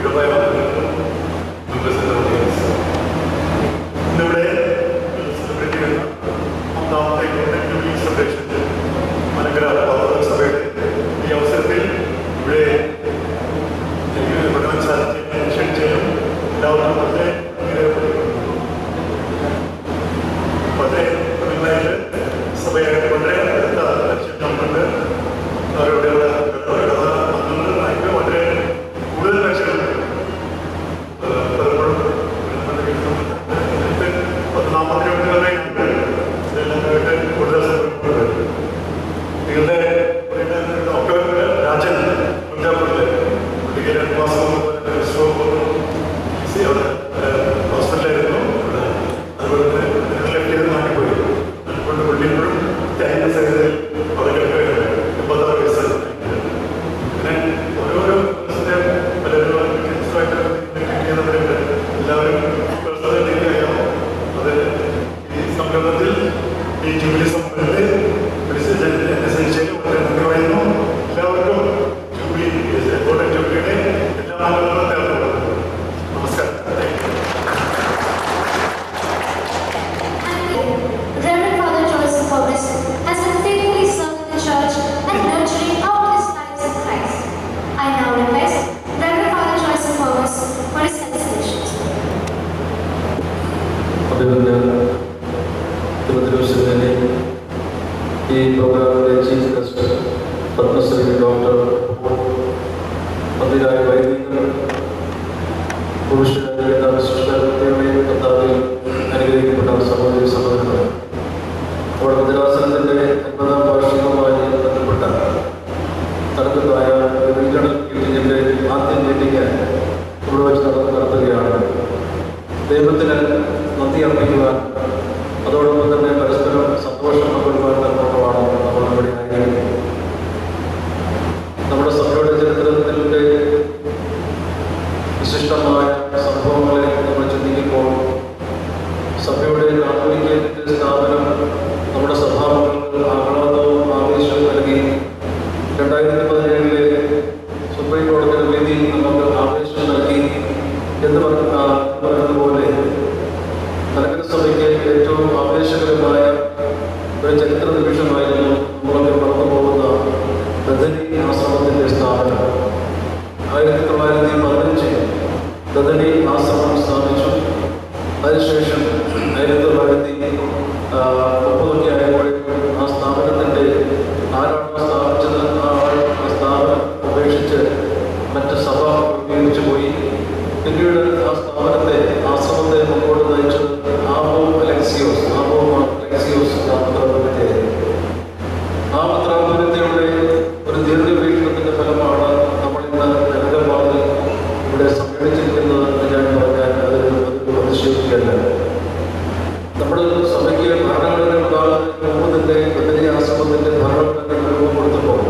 യുവമായ ഇന്നിവിടെ celebrate ചെയ്യുന്ന 10ാമത്തെ jubilee celebration Malankara പൗരത്വ സഭയുടെ ഈ അവസരത്തിൽ ഇവിടെ പഠനം ക്ഷണിച്ചാലും എല്ലാവർക്കും വളരെ നന്നായിട്ട് സഭയായിട്ട് വളരെ അടുത്ത നമ്മളുണ്ട്. അവരുടെ അംഗങ്ങൾ വളരെ കൂടുതൽ കാഴ്ചകളുണ്ട്. പലപ്പോഴും 10-40 ഇതെല്ലാം കൂടുതൽ നിങ്ങളുടെ ഡോക്ടർ രാജൻ പഞ്ചാബിലെ പുള്ളിക്ക് 2 മാസം ഹോസ്പിറ്റലായിരുന്നു. അതുപോലെ തന്നെ ലെഫ്റ്റ് ചെയ്ത് നാട്ടിപ്പോയി. അതുകൊണ്ട് പുള്ളിപ്പോഴും ത്യാഗ സഹിതത്തിൽ വളരെ 86 വയസ്സാണ്. പിന്നെ ഓരോരോ പലരും ചെയ്യുന്നവരുണ്ട്. എല്ലാവരും പേഴ്സണലിറ്റിയായോ അത് ഈ സംരംഭത്തിൽ ഈ ജൂബിലി സംരംഭത്തിൽ എന്നെ സഹിച്ചാലും വളരെ നന്ദി പറയുന്നു. എല്ലാവർക്കും ജൂബിലി ഗോൾഡൻ ജൂബിലിയുടെ എല്ലാ ആളുകളും തേർന്നു. നമസ്കാരം. Reverend Father Joseph Thomas has been faithfully serving the church and nurturing all his lives in Christ. I now request Reverend Father Joseph Thomas for his felicitations. ഈ പ്രോഗ്രാമിലെ ചീഫ് ഗസ്റ്റ് പത്മശ്രീ ഡോക്ടർ മന്ത്രിയായ വൈദികർ പുരുഷരായ വിശിഷ്ടതയുടെ കർത്താവിൽ അനുഗ്രഹിക്കപ്പെട്ട സഹോദരി സഹോദരങ്ങൾ, നമ്മുടെ ഭദ്രാസനത്തിൻ്റെ 80ാം വാർഷികവുമായി ബന്ധപ്പെട്ട നടക്കുന്നതായ റീജിയണൽ മീറ്റിങ്ങിൻ്റെ ആദ്യ മീറ്റിംഗ് ഇവിടെ വെച്ച് നടത്തുകയാണ്. ദൈവത്തിന് നന്ദി അർപ്പിക്കുവാൻ, അതോടൊപ്പം തന്നെ പരസ്പരം സന്തോഷം പങ്കിടുവാൻ തന്നോടമാണ് നമ്മൾ ഇവിടെ ആയിരിക്കുന്നത്. നമ്മുടെ സഭയുടെ ചരിത്രത്തിൻ്റെ വിശിഷ്ടമായ സംഭവങ്ങളെ നമ്മൾ ചിന്തിക്കുമ്പോൾ സഭയുടെ കാത്തോലിക്കത്തിന്റെ സ്ഥാപനം നമ്മുടെ സഭാമക്കൾക്ക് ആഹ്ലാദവും ആവേശവും നൽകി. 2017 സുപ്രീം കോടതിയുടെ വിധി നമുക്ക് ആവേശം നൽകി എന്ന് പറഞ്ഞതുപോലെ മലങ്കര സഭയ്ക്ക് ഏറ്റവും ആവേശകരമായ ഒരു ചരിത്ര നിമിഷമായിരുന്നു നമ്മളൊക്കെ കടന്നു പോകുന്ന ബദനി ആശ്രമത്തിൻ്റെ സ്ഥാപനം. 1915 ബദനി ആശ്രമം സ്ഥാപിച്ചു. അതിനുശേഷം 1930 ആയപ്പോഴേക്കും ആ സ്ഥാപനത്തിൻ്റെ ആരാണോ സ്ഥാപിച്ചത് ആ സ്ഥാപനം ഉപേക്ഷിച്ച് മറ്റ് സഭ ഉപയോഗിച്ചു പോയി. പിന്നീട് ആ സ്ഥാപനത്തെ ആശ്രമത്തെ മുമ്പോട്ട് നയിച്ചത് ആബോ അലക്സിയോസ് പത്രാപുരത്തെയായിരുന്നു. ആ പത്രാപുരത്തയുടെ ഒരു ദീർഘവീക്ഷണത്തിൻ്റെ ഫലമാണ് നമ്മളിന്ന് ജനകവാദിൽ ഇവിടെ സമ്മേളിച്ചിരിക്കുന്നത് എന്ന് ഞാൻ പറഞ്ഞാൽ അതൊരു അതിശയോക്തിയല്ല. നമ്മുടെ സഭയ്ക്ക് ഭരണഘടന ഉണ്ടാകുന്നതിന് മുമ്പ് തന്നെ ബദനി ആശ്രമത്തിൻ്റെ ഭരണഘടന രൂപം കൊടുത്തപ്പോൾ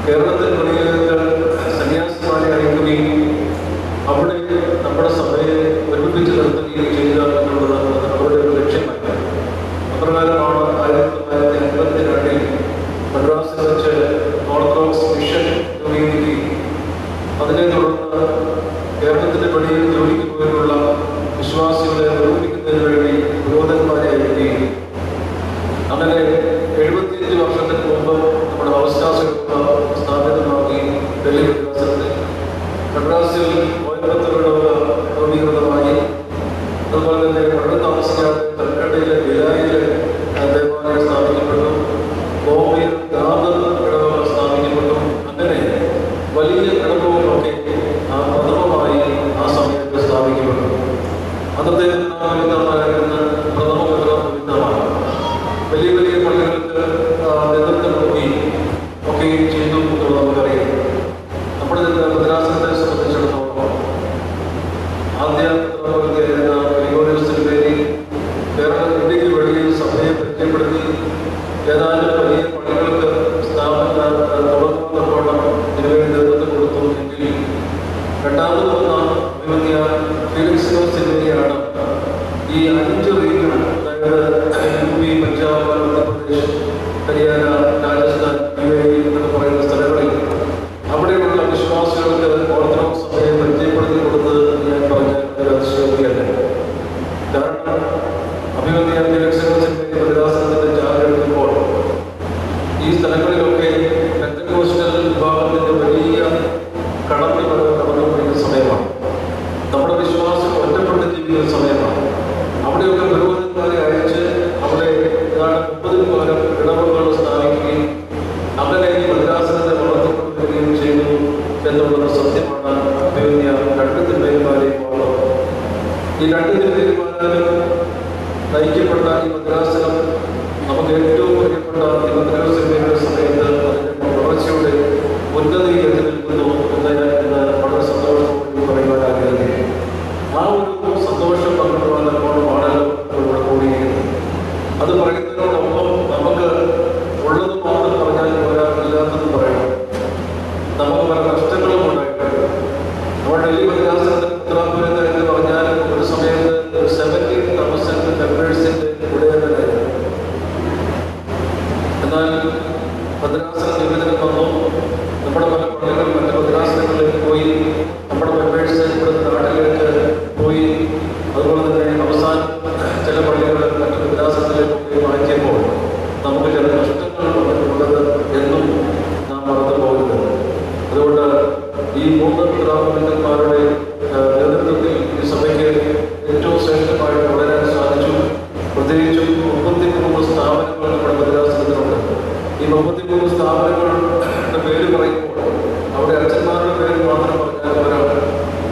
കേരളത്തിൽ വെളിയിലേക്ക് സന്യാസിമാരെ അയക്കുകയും അവിടെ നമ്മുടെ സഭയെ ഒരുമിച്ച് നിർത്തുകയും ചെയ്യുക എന്നുള്ളത് അവരുടെ ഒരു ലക്ഷ്യമല്ല. അപ്രകാരമാണ് 1952 മദ്രാസിൽ വെച്ച് ഓർത്തഡോക്സ് മിഷൻ രൂപീകരിക്കുകയും അതിനെ തുടർന്ന് കേരളത്തിൻ്റെ വെളിയിൽ ജോലിക്ക് പോയിട്ടുള്ള വിശ്വാസികളെ ഒരുമിക്കുന്നതിന് വേണ്ടി പുരോഹിതന്മാരെ അയക്കുകയും അങ്ങനെ 75 വർഷത്തിന് മുമ്പ് നമ്മുടെ അവസ്ഥാസഭ സ്ഥാപിതമാക്കി ഡൽഹി മദ്രാസത്തിൽ മദ്രാസിൽ കോയമ്പത്തൂരിലുള്ള രൂപീകൃതമായി. അതുപോലെ തന്നെ വളരെ താമസിക്കാതെ കൽക്കട്ടയിലെ വിലായിൽ ദേവാലയം സ്ഥാപിക്കപ്പെട്ടു. ബോംബെയിൽ ദാദർ ഇടവക സ്ഥാപിക്കപ്പെട്ടു. അങ്ങനെ വലിയ ഇടവകളൊക്കെ പ്രഥമമായി ആ സമയത്ത് സ്ഥാപിക്കപ്പെട്ടു. അന്നത്തെ പവിത്രമായിരുന്ന പ്രഥമ പവിത്രമാണ്. വലിയ വലിയ പള്ളികൾക്ക് നേതൃത്വം കൊടുക്കുകയും ഒക്കെയും ചെയ്തു എന്നുള്ളത് നമുക്കറിയാം. നമ്മുടെ ഭദ്രാസനത്തെ സംബന്ധിച്ചിടത്തോളം ആദ്യ പത്രാപുരത്തെയായിരുന്ന ഗ്രിഗോറിയോസ് വേദി ഇന്ത്യക്ക് വെളിയിൽ സഭയെ പരിചയപ്പെടുത്തി ഏതാനും വലിയ പള്ളികൾക്ക് തുടങ്ങുന്നതോളം ഇതിനുവേണ്ടി നേതൃത്വം കൊടുത്തു. എങ്കിൽ രണ്ടാമത് വന്ന അഭിമന്യ ഫീലിക്സിയോസ് എന്നിവരെയാണ് ഈ 5 റീജിയൺ, അതായത് UP, പഞ്ചാബ്, മധ്യപ്രദേശ്, ഹരിയാന, രാജസ്ഥാൻ, UAE എന്നൊക്കെ പറയുന്ന ആയിരത്തി തീരുമാനത്തിൽ നയിക്കപ്പെട്ട ഈ ഭദ്രാസനം നമുക്ക് ഏറ്റവും പ്രിയപ്പെട്ട ഈ ഭദ്രാസന സിനിമയുടെ സമയത്ത് അതിൻ്റെ വളർച്ചയുടെ ഉന്നതി എത്തി നിൽക്കുന്നു എന്ന് ഞാൻ വളരെ സന്തോഷത്തോടെ പറയുവാൻ ആഗ്രഹിക്കുന്നു. ആ ഒരു സന്തോഷം പങ്കിടുവാൻ എപ്പോഴുമാണ് ഇവിടെ കൂടിയിരിക്കുന്നത്. അത് പറയുന്നതിനോടൊപ്പം നമുക്ക് ഉള്ളത് മാത്രം പറഞ്ഞാൽ പോരാ, ഇല്ലാത്തത് പറയണം. നമുക്ക് പല നഷ്ടങ്ങളും ഉണ്ടായിട്ടുണ്ട്. നമ്മുടെ ഡൽഹി ഭദ്രാസനത്തിൽ ഉത്തരാപുരത്ത് എന്ന് പറഞ്ഞാൽ ഒരു സമയത്ത് 70,000 മെമ്പേഴ്സിന്റെ ഉടയവരായിരുന്നു. എന്നാൽ ഭദ്രാസന നിവേദനം വന്നു. നമ്മുടെ പല പള്ളികൾ മറ്റ് ഭദ്രാസനങ്ങളിലേക്ക് പോയി, നമ്മുടെ മെമ്പേഴ്സ് ഇവിടെ നാട്ടിലേക്ക് പോയി. അതുപോലെ തന്നെ അവസാനം ചില പള്ളികൾ മറ്റ് ഭദ്രാസനത്തിലേക്ക് പോയി മാറ്റിയപ്പോൾ നമുക്ക് ചില നഷ്ടങ്ങൾ വന്നിട്ടുള്ളത് എന്നും നാം മറന്നു പോകുന്നത്. അതുകൊണ്ട് ഈ 3 പിതാക്കന്മാരുടെ നേതൃത്വത്തിൽ ഈ സഭയ്ക്ക് ഏറ്റവും ശ്രേഷ്ഠമായിട്ട് വളരാൻ സാധിച്ചു. പ്രത്യേകിച്ചും 33 സ്ഥാപനങ്ങൾ നമ്മുടെ ഭദ്രാസനത്തിലുണ്ട്. ഈ 33 സ്ഥാപനങ്ങളുടെ പേര് പറയുമ്പോൾ അവിടെ അച്ഛന്മാരുടെ പേര് മാത്രം പറഞ്ഞാൽ ഒരാൾ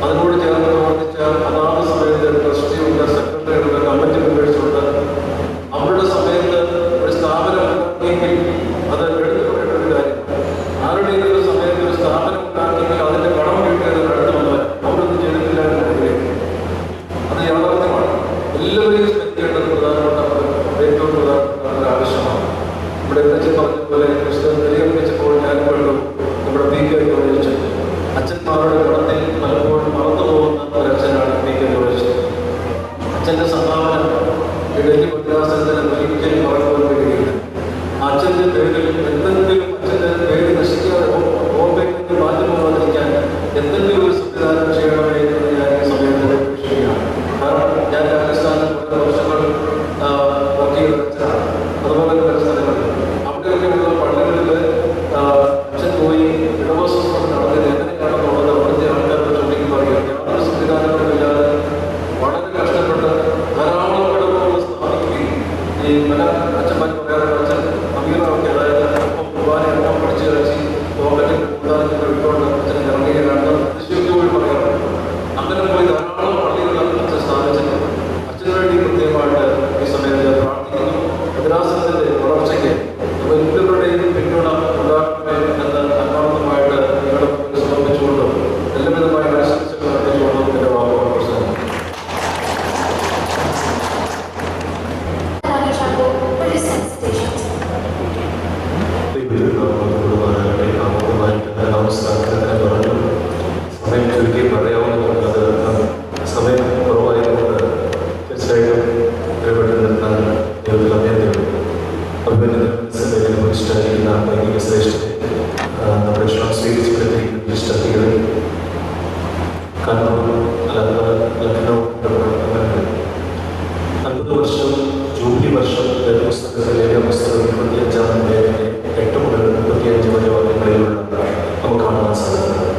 അതിനോട് ചേർന്ന് പ്രവർത്തിച്ച അതാത് സമയത്ത് ട്രസ്റ്റിയുണ്ട്, സെക്രട്ടറിയുണ്ട്, കമ്മിറ്റി മെമ്പേഴ്സുണ്ട്. അവരുടെ സമയത്ത് ഒരു സ്ഥാപനം ഉണ്ടാക്കിയെങ്കിൽ അത് എടുത്തു പറയേണ്ട ഒരു കാര്യം. ആരുടെയും ഒരു സമയത്ത് ഒരു സ്ഥാപനം ഉണ്ടാക്കിയെങ്കിൽ അതിന്റെ കടം വീട്ടിയത് അടുത്ത് വന്നവർ അവരൊന്നും ചെയ്തിട്ടില്ല എന്ന് പറയുന്നത് അത് യാഥാർത്ഥ്യമാണ്. എല്ലാവരെയും സ്പെൻഡ് ചെയ്യേണ്ടത് ഏറ്റവും പ്രധാനപ്പെട്ട ഒരു ആവശ്യമാണ്. ഇവിടെ അച്ഛൻ പറഞ്ഞതുപോലെ പുസ്തകം തെളിയിച്ചപ്പോൾ ഞാൻ കണ്ടു നമ്മുടെ പി കെ ജോർജ് അച്ഛന്മാരുടെ കടത്തിൽ പലപ്പോഴും മറന്നു പോകുന്ന ഒരു അച്ഛനാണ് പി കെ ജോർജ്. അച്ഛൻ്റെ സംഭാവന ഡൽഹി ഭദ്രാസനത്തിന് ഒരിക്കലും മറക്കുവാൻ കഴിയില്ല. അച്ഛൻ്റെ പേരിൽ എന്തെങ്കിലും അച്ഛൻ്റെ പേര് നശിക്കാതെ ഓർമ്മയിൽ മാറ്റം പോകാതിരിക്കാൻ എന്തെങ്കിലും ഒരു സംവിധാനം ചെയ്യണമേ എന്ന് ഞാൻ ഈ സമയത്ത് അപേക്ഷിക്കുകയാണ്. കാരണം ഞാൻ രാജസ്ഥാനിൽ പല വർഷങ്ങൾ വർക്ക് ചെയ്ത അച്ഛനാണ്. അതുപോലെ പല സ്ഥലങ്ങളിൽ അവിടെയൊക്കെയുള്ള പള്ളികളിൽ അച്ഛൻ പോയി ഇടവസ്വസ്ഥം നടത്തിയത് എങ്ങനെയാണെന്നുള്ളത് അവിടുത്തെ ആൾക്കാരുടെ ചോദ്യം പറയുക. യാതൊരു സംവിധാനങ്ങളില്ലാതെ വളരെ കഷ്ടപ്പെട്ട് ധാരാളം ഇടവുകൾ സ്ഥാപിക്കുകയും ഈ പല അച്ഛന്മാർ പറയാറുണ്ട് അച്ഛൻ അമീറൊക്കെ അതായത് അപ്പം കുർബാന എണ്ണം പഠിച്ച് കളിച്ച് ലോകത്തിന്റെ കൂടാരത്തിന്റെ വിട്ടുകൊണ്ട് അച്ഛൻ ഇറങ്ങുകയാണ് വിശ്വസിച്ചുപോയി പറയാറുണ്ട്. അങ്ങനെ പോയി ധാരാളം പള്ളികൾ അച്ഛൻ സ്ഥാപിച്ചിട്ടുണ്ട്. അച്ഛന് വേണ്ടി പ്രത്യേകമായിട്ട് ഈ സമയത്ത് പ്രാർത്ഥിക്കുന്നു. ഭദ്രാസനത്തിന്റെ വളർച്ചയ്ക്ക് എല്ലാവരുടെയും പിന്തുണ ഉണ്ടാകട്ടെ എന്ന് ആത്മാർത്ഥമായിട്ട് നിങ്ങളുടെ സമർപ്പിച്ചുകൊണ്ടും എല്ലാവിധമായ ആശംസകൾ അർപ്പിച്ചുകൊണ്ടും എന്റെ വാക്കുകൾ പ്രസംഗം. സമയം ചുരുക്കി പറയാവുന്നതുകൊണ്ട് സമയം കുറവായതുകൊണ്ട് തീർച്ചയായിട്ടും ഇടപെട്ട് നിർത്താൻ ദൈവത്തിൽ അഭ്യർത്ഥിക്കുന്നു. അഭിനന്ദനം പ്രതിഷ്ഠായിരിക്കുന്ന ലൈംഗിക ശ്രേഷ്ഠ നമ്മുടെ സ്വീകരിച്ചിടത്തിരിക്കുന്ന പ്രതിഷ്ഠികൾ കണ്ണൂർ ലഖ്നൗ 50 വർഷം ജൂബിലി വർഷം പുസ്തകത്തിലെ പുസ്തകം 25-ാം അധ്യായത്തിലെ 8 മുതൽ 35 വരെ വാക്യങ്ങളിലുള്ള നമുക്ക് കാണാൻ സാധിക്കുന്നത്.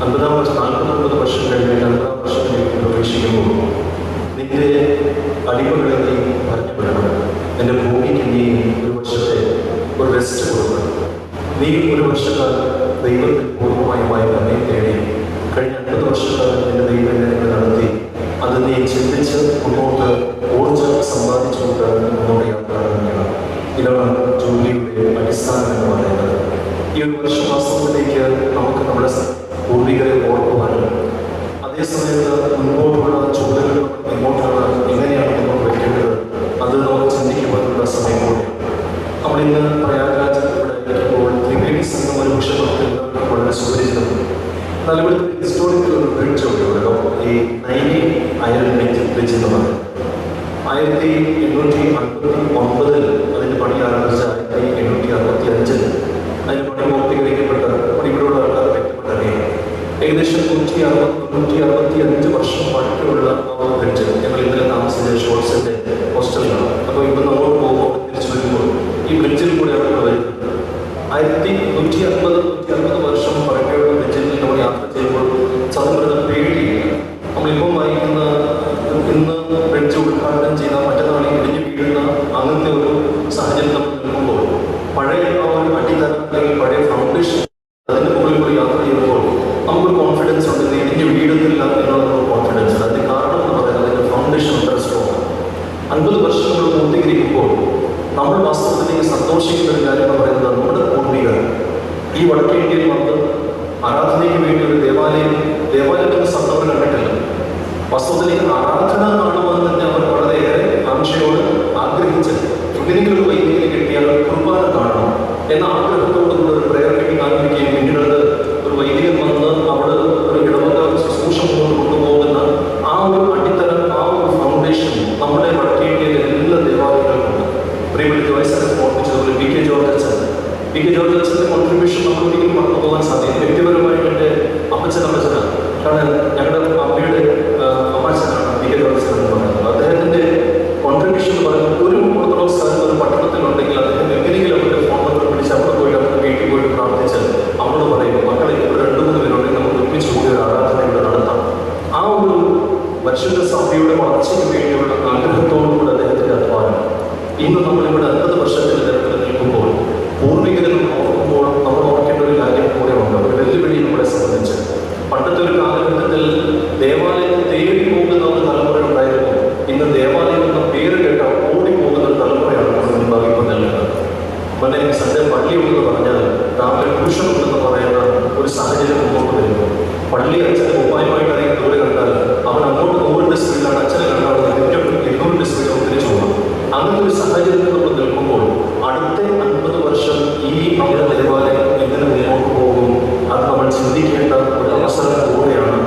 49 വർഷം കഴിഞ്ഞ് 2-ാം വർഷത്തിലേക്ക് പ്രവേശിക്കുമ്പോൾ നിന്റെ അടിമകളെ നീ പറഞ്ഞു വിടണം. എൻ്റെ ഭൂമിക്ക് നീ ഒരു വർഷത്തെ ഒരു റെസ്റ്റ് കൊടുക്കണം. നീ ഒരു വർഷക്കാലം ദൈവത്തിൽ പൂർണ്ണമായുമായി തന്നെ തേടി കഴിഞ്ഞ 50 വർഷക്കാലം നിന്റെ ദൈവം നിന്നെ നടത്തി അത് നീ ചിന്തിച്ച് മുന്നോട്ട് ഊർജ്ജം സമ്പാദിച്ചുകൊണ്ട് മുന്നോട്ട് യാത്ര തുടങ്ങണം. ഇതാണ് ജൂബിലിയുടെ അടിസ്ഥാനം എന്ന് പറയുന്നത്. ഈ ഒരു വർഷമാസത്തിലേക്ക് നമുക്ക് നമ്മുടെ പൂർവികരെ ഓർക്കുവാനും അതേസമയത്ത് മുൻപോട്ടുള്ള ചുവടുകൾ എങ്ങോട്ടാണ് എങ്ങനെയാണ് മുന്നോട്ട് വയ്ക്കേണ്ടത് അത് നമുക്ക് ചിന്തിക്കുവാനുള്ള സമയം കൂടി. നമ്മളിന്ന് പ്രയാഗരാജത്തിലൂടെ ഇരിക്കുമ്പോൾ ത്രിവേണി സംഘം ഒരു വൃക്ഷത്തിൽ വളരെ സുപരിചിതമാണ്. എന്നാൽ ഇവിടുത്തെ ഹിസ്റ്റോറിക്കൽ ഒരു ബ്രിഡ്ജ് ഉണ്ടല്ലോ, ഈ നൈനി അയൺ ബ്രിഡ്ജ് എന്ന് പറയുന്നത് 1859 അതിൻ്റെ പണി ആരംഭിച്ച 1865 അതിന് പണി പൂർത്തീകരിക്കപ്പെട്ട ഇവിടെയുള്ള ആൾക്കാർ വ്യക്തപ്പെട്ടറിയാം. ഏകദേശം 165 വർഷം പഴക്കമുള്ള ബ്രിഡ്ജ്. ഞങ്ങൾ ഇന്നലെ താമസിച്ച ഷോർട്സിന്റെ ഹോസ്റ്റലിലാണ്. അപ്പോൾ ഇവിടെ നമ്മൾ പോകുമ്പോൾ തിരിച്ചു വരുമ്പോൾ ഈ ബ്രിഡ്ജിൽ കൂടെയാണ് വരുന്നത്. 1150 വർഷം പഴക്കമുള്ള ബ്രിഡ്ജിൽ നമ്മൾ യാത്ര ചെയ്യുമ്പോൾ സത്യം പേടിയില്ല. നമ്മളിപ്പം വായിക്കുന്ന ഇന്ന് ബ്രിഡ്ജ് ഉദ്ഘാടനം ചെയ്ത മറ്റന്നാളിൽ ഇടിഞ്ഞു വീഴുന്ന അങ്ങനത്തെ ഒരു സാഹചര്യം നമ്മൾ നിൽക്കുമ്പോൾ പഴയ ആ ഒരു അടിത്തറ അല്ലെങ്കിൽ പഴയ ഫൗണ്ടേഷൻ അതിൻ്റെ മുകളിൽ കൂടി യാത്ര ചെയ്യുമ്പോൾ നമുക്കൊരു കോൺഫിഡൻസ് ഉണ്ട്. ഇടിഞ്ഞു വീഴുന്നില്ല എന്നുള്ള കോൺഫിഡൻസ്. അതിന് കാരണം എന്ന് പറയുന്നത് അതിൻ്റെ ഫൗണ്ടേഷൻ നോക്കിയിരിക്കുമ്പോൾ നമ്മൾ വാസ്തവത്തിലേക്ക് സന്തോഷിക്കുന്ന ഒരു കാര്യം എന്ന് പറയുന്നത് നമ്മുടെ പൂർവികർ ഈ വടക്കേ ഇന്ത്യയിൽ വന്ന് ആരാധനയ്ക്ക് വേണ്ടി ഒരു ദേവാലയത്തിന് സന്ദർഭം കണ്ടിട്ടില്ല. വാസ്തവത്തിലേക്ക് ആരാധന കാണുമെന്ന് തന്നെ അവർ വളരെയേറെ ആംക്ഷയോട് ആഗ്രഹിച്ച് എന്തെങ്കിലും ഒരു വൈദികനെ കിട്ടിയാൽ കുർബാന കാണണം എന്ന ആഗ്രഹത്തോടുകൂടി ഒരു പ്രയർ മീറ്റിംഗ് ആരംഭിക്കുകയും പിന്നീട് ഒരു വൈദികൻ വന്ന് അവിടെ ഒരു ഇടവക ശുശ്രൂഷ കൊണ്ടുപോകുന്ന ആ ഒരു അടിത്തറ, ആ ഒരു ഫൗണ്ടേഷൻ നമ്മുടെ വടക്കേ ഇന്ത്യയിലെ എല്ലാ ദേവാലയങ്ങൾക്കുണ്ട്. പ്രിയപ്പെട്ട ജോയ്സ് ഓർമ്മിച്ചതുപോലെ പി കെ ജോർജ് അച്ഛൻ്റെ കോൺട്രിബ്യൂഷൻ നമുക്ക് ഒരിക്കലും മറന്നു പോകാൻ സാധിക്കും. വ്യക്തിപരമായിട്ട് എൻ്റെ അമ്മച്ചനാണ്. കാരണം ഞങ്ങളുടെ അമ്മയുടെ അമ്മാച്ചനാണ് പി കെ ജോർജ് എന്ന് പറയുന്നത്. അദ്ദേഹത്തിൻ്റെ കോൺട്രിബ്യൂഷൻ എന്ന് പറയുന്നത് ഒരു ഓർത്തഡോക്സ് ഒരു പട്ടണത്തിലുണ്ടെങ്കിൽ അദ്ദേഹം എങ്ങനെയെങ്കിലും അവരുടെ ഫോൺ നമ്പർ പിടിച്ച് അവിടെ പോയിട്ട് അവരുടെ വീട്ടിൽ പോയിട്ട് പ്രാർത്ഥിച്ച് അവരോട് പറയും, മക്കളെ ഇവിടെ 2-3 പേരുണ്ടെങ്കിൽ നമുക്ക് ഒരുമിച്ച് കൂടി ഒരു ആരാധന ഇവിടെ നടത്താം. ആ ഒരു പരിശുദ്ധ സഭയുടെ വളർച്ചയ്ക്ക് വേണ്ടിയുള്ള ആഗ്രഹത്തോടുകൂടി അദ്ദേഹത്തിൻ്റെ അധ്വാനം ഇന്ന് നമ്മളിവിടെ 50 വർഷത്തിന് നിരത്തിൽ നിൽക്കുമ്പോൾ പൂർവികരെ നമ്മൾ ഓർക്കുമ്പോൾ നമ്മൾ ഓർക്കേണ്ട ഒരു കാര്യം കൂടെ ഉണ്ട്. ഒരു വെല്ലുവിളി നമ്മളെ സംബന്ധിച്ച് പണ്ടത്തെ ഒരു കാലഘട്ടത്തിൽ ദേവാലയത്തിൽ തേടി പോകുന്ന ഒരു തലമുറ ഉണ്ടായിരുന്നു. ഇന്ന് ദേവാലയം എന്ന പേര് കേട്ട ഓടിപ്പോകുന്ന ഒരു തലമുറയാണ് നമ്മൾ മുൻപാകെ ഇപ്പോൾ നൽകുന്നത്. മനെ സൺഡേ പള്ളിയുണ്ടെന്ന് പറഞ്ഞാൽ രാവിലെ ട്യൂഷനുണ്ടെന്ന് പറയുന്ന ഒരു സാഹചര്യം മുമ്പോട്ട് വരുന്നു. പള്ളി അച്ഛനെ ഉപായമായിട്ട് അറിയാൻ ദൂരെ കണ്ടാൽ അവൻ അങ്ങോട്ട് 100 സ്പീഡിലാണ്, അച്ഛനെ കണ്ടാൽ 200 സ്പീഡിൽ തിരിച്ചു പോകാം. അങ്ങനത്തെ ഒരു സാഹചര്യത്തിൽ നമ്മൾ നിൽക്കുമ്പോൾ അടുത്ത 50 വർഷം ഈ നമ്മുടെ ദേവാലയം എങ്ങനെ മുന്നോട്ട് പോകും അത് നമ്മൾ ചിന്തിക്കേണ്ട ഒരു അവസരം കൂടെയാണ്.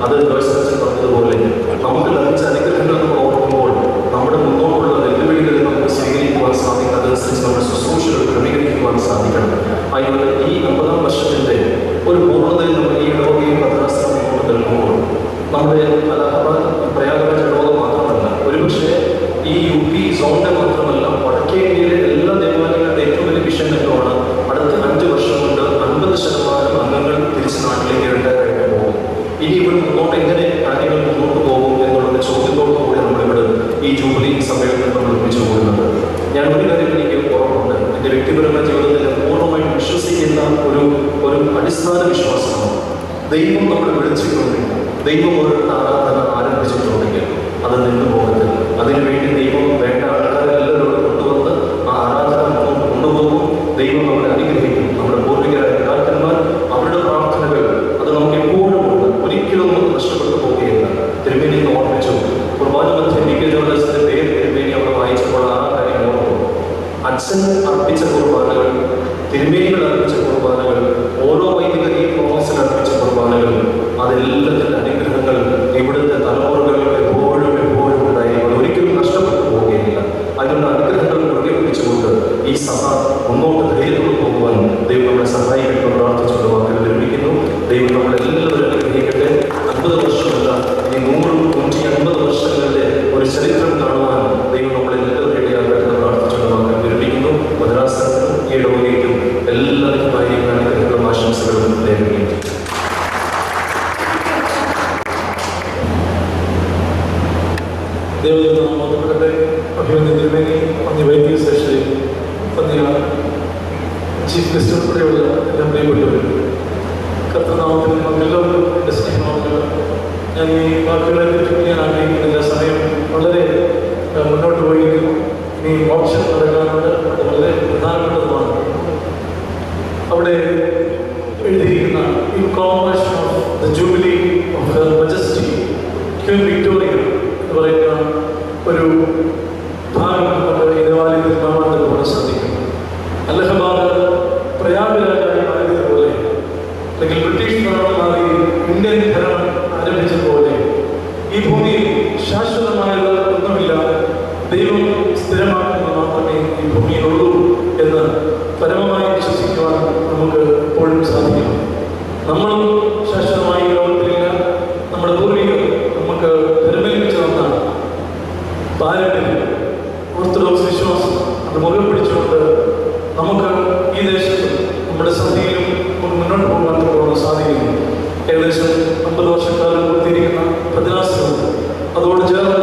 അത് ജോയ്സ് പറഞ്ഞതുപോലെ നമുക്ക് ലഭിച്ച അനുഗ്രഹങ്ങൾ നമ്മൾ ഓർക്കുമ്പോൾ നമ്മുടെ മുന്നോട്ടുള്ള വെല്ലുവിളികളിൽ നമുക്ക് സ്വീകരിക്കുവാൻ സാധിക്കും. അതനുസരിച്ച് നമ്മുടെ ശുശ്രൂഷകൾ ക്രമീകരിക്കുവാൻ സാധിക്കണം. അതിനുള്ള ഈ 50-ാം വർഷത്തിൻ്റെ ഒരു പൂർണ്ണതയിൽ നമ്മൾ ഈ ഇടവകയും ഭദ്രാസനം മുന്നോട്ട് നിൽക്കുമ്പോൾ നമ്മുടെ പ്രയാഗരാജ് ഇടവക മാത്രമല്ല, ഒരുപക്ഷെ ഈ UP സോണിന്റെ മാത്രമല്ല വടക്കേ ഇന്ത്യയിലെ എല്ലാ ദേവാലയങ്ങളുടെ ഏറ്റവും വലിയ വിഷയം എന്താണ് അടുത്ത 5 വർഷം കൊണ്ട് 50% അംഗങ്ങൾ തിരിച്ച് നാട്ടിലേക്ക് റിട്ടയർ ആയിട്ട് പോകും. ഇനി ഇവിടെ മുന്നോട്ട് എങ്ങനെ കാര്യങ്ങൾ മുന്നോട്ട് പോകും എന്നുള്ള ചോദ്യത്തോടു കൂടി നമ്മളിവിടെ ഈ ജൂബിലി സമ്മേളനത്തിൽ നമ്മൾ ഒരുമിച്ച് പോകുന്നത്. ഞാൻ ഒരു കാര്യം എനിക്ക് ഉറപ്പുണ്ട്, എൻ്റെ വ്യക്തിപരമായ ജീവിതത്തിൽ പൂർണ്ണമായും വിശ്വസിക്കുന്ന ഒരു അടിസ്ഥാന വിശ്വാസമാണ്. ദൈവം നമ്മളെ വിളിച്ചിട്ടുണ്ടെങ്കിൽ, ദൈവം ഒരു ആരാധന ആരംഭിച്ചിട്ടുണ്ടെങ്കിൽ അത് നിന്നു പോകത്തില്ല. അതിനുവേണ്ടി ദൈവം വേണ്ട ആൾക്കാരെല്ലാവരും കൊണ്ടുവന്ന് ആ ആരാധന മുന്നോട്ട് കൊണ്ടുപോകും. ദൈവം നമ്മളെ അനുഗ്രഹിക്കും. നമ്മുടെ പൂർവികരായ പിതാക്കന്മാർ അവരുടെ പ്രാർത്ഥനകൾ അത് നമുക്ക് എപ്പോഴും ഉണ്ട്, ഒരിക്കലും നമുക്ക് നഷ്ടപ്പെട്ടു പോവുകയില്ല. തിരുമേനി ഓർമ്മിച്ചു കുർബാന മധ്യ പി കെ ജോർജസിന്റെ പേര് തിരുമേനി അവിടെ വായിച്ചപ്പോൾ ആ കാര്യം ഓർക്കും. അച്ഛൻ അർപ്പിച്ച കുർബാനകൾ, തിരുമേനികൾ അർപ്പിച്ച കുർബാനകൾ, ഓരോ വൈദികർ ഈ പ്രോസസ്സിൽ അർപ്പിച്ച കുർബാനകൾ, അതെല്ലാത്തിൻ്റെ അനുഗ്രഹങ്ങൾ ഇവിടുത്തെ തലമുറകളിൽ എപ്പോഴും ഉണ്ടായി. ഒരിക്കലും നഷ്ടപ്പെട്ടു പോവുകയില്ല. അതിനുള്ള അനുഗ്രഹങ്ങൾ മുറുകെ പിടിച്ചുകൊണ്ട് ഈ സഭ മുന്നോട്ട് ധൈര്യത്തോട് പോകുവാൻ ദൈവം നമ്മളെ സഹായിക്കട്ടെ പ്രാർത്ഥിച്ചുകൊണ്ട് വാക്കുകൾ നിർമ്മിക്കുന്നു. ദൈവം നമ്മളെല്ലാവരും അനുഗ്രഹിക്കട്ടെ. 50 വർഷമല്ല, ഇനി 100-150 വർഷങ്ങളുടെ ഒരു ചരിത്രം കാണുവാൻ ദൈവം നമ്മളെല്ലാവരും ഇടയാകട്ടെ പ്രാർത്ഥിച്ചുകൊണ്ട് വാക്കുകൾ നിർമ്മിക്കുന്നു. മദ്രാസനും ഈ ഇടവകയ്ക്കും എല്ലാവർക്കും അനുഗ്രഹങ്ങളും ആശംസകളും നേരുകയും ദൈവത്തെ അഭിനന്ദനത്തിനുവേണ്ടി പന്നി വൈദ്യ സെഷനിൽ പന്നി ചീഫ് ഗസ്റ്റ് ഉൾപ്പെടെയുള്ള എല്ലാ പ്രിയപ്പെട്ടവരും കർത്തനാമത്തിൽ നമുക്കെല്ലാവർക്കും എൻ്റെ സ്നേഹമാകുക. ഞാൻ ഈ വാക്കുകളെ ഞാൻ ആഗ്രഹിക്കുന്നില്ല. സമയം വളരെ മുന്നോട്ട് പോയിരിക്കുന്നു. ഇനി ഓപ്ഷൻ നടക്കാനുണ്ട്. അത് വളരെ പ്രധാനപ്പെട്ടതുമാണ്. അവിടെ എഴുതിയിരിക്കുന്ന ഈ commemoration of the jubilee of her majesty queen Victoria എന്ന് പറയുന്ന ഒരു ഭാഗം നമുക്ക് ഈ ദേവാലയത്തിൽ കാണാൻ നമുക്ക് സാധിക്കും. അലഹബാദ് പ്രയാഗരാജായി മാറിയതുപോലെ, അല്ലെങ്കിൽ ബ്രിട്ടീഷ് ഭരണം മാറി ഇന്ത്യൻ ഭരണം ആരംഭിച്ചതുപോലെ ഈ ഭൂമിയിൽ ശാശ്വതമായത് ഒന്നുമില്ല. ദൈവം സ്ഥിരമാക്കുന്നത് മാത്രമേ ഈ ഭൂമിയിലുള്ളൂ എന്ന് പരമമായി വിശ്വസിക്കുവാൻ നമുക്ക് എപ്പോഴും സാധിക്കണം. നമ്മളും ശാശ്വതമായി ലോകത്തിലില്ല. നമ്മുടെ പൂർവികർ നമുക്ക് ധർമ്മേൽപ്പിച്ചു തന്ന പാരമ്പര്യം, ഓർത്തഡോക്സ് വിശ്വാസം അത് മുറുകെ പിടിച്ചുകൊണ്ട് നമുക്ക് ഈ ദേശത്ത് നമ്മുടെ സഭയിലും നമുക്ക് മുന്നോട്ട് പോകാൻ പോകുന്ന സാധിക്കുന്നു. ഏകദേശം 50 വർഷക്കാലം പൂർത്തീകരിക്കുന്ന ഭദ്രാസനവും അതോട് ചേർന്ന്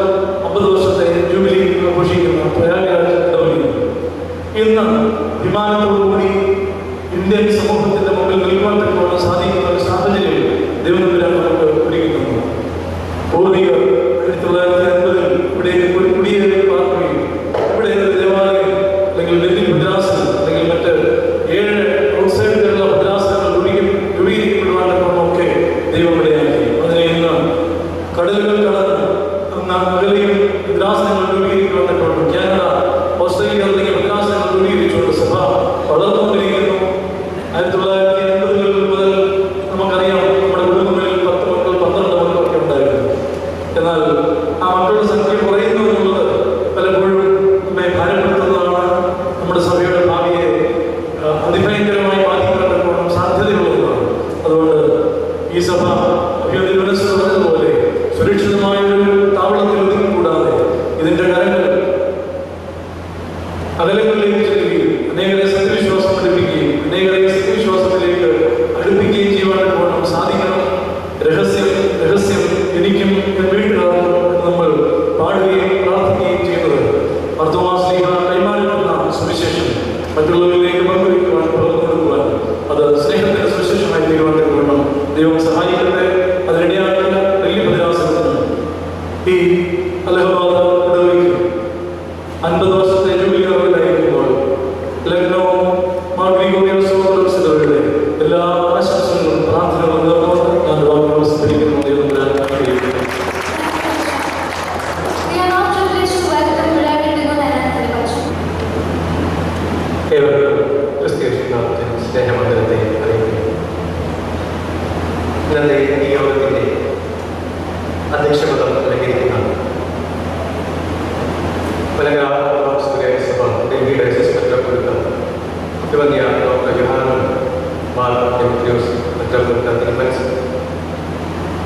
കൊടുക്കാൻ തീരുമാനിച്ചു.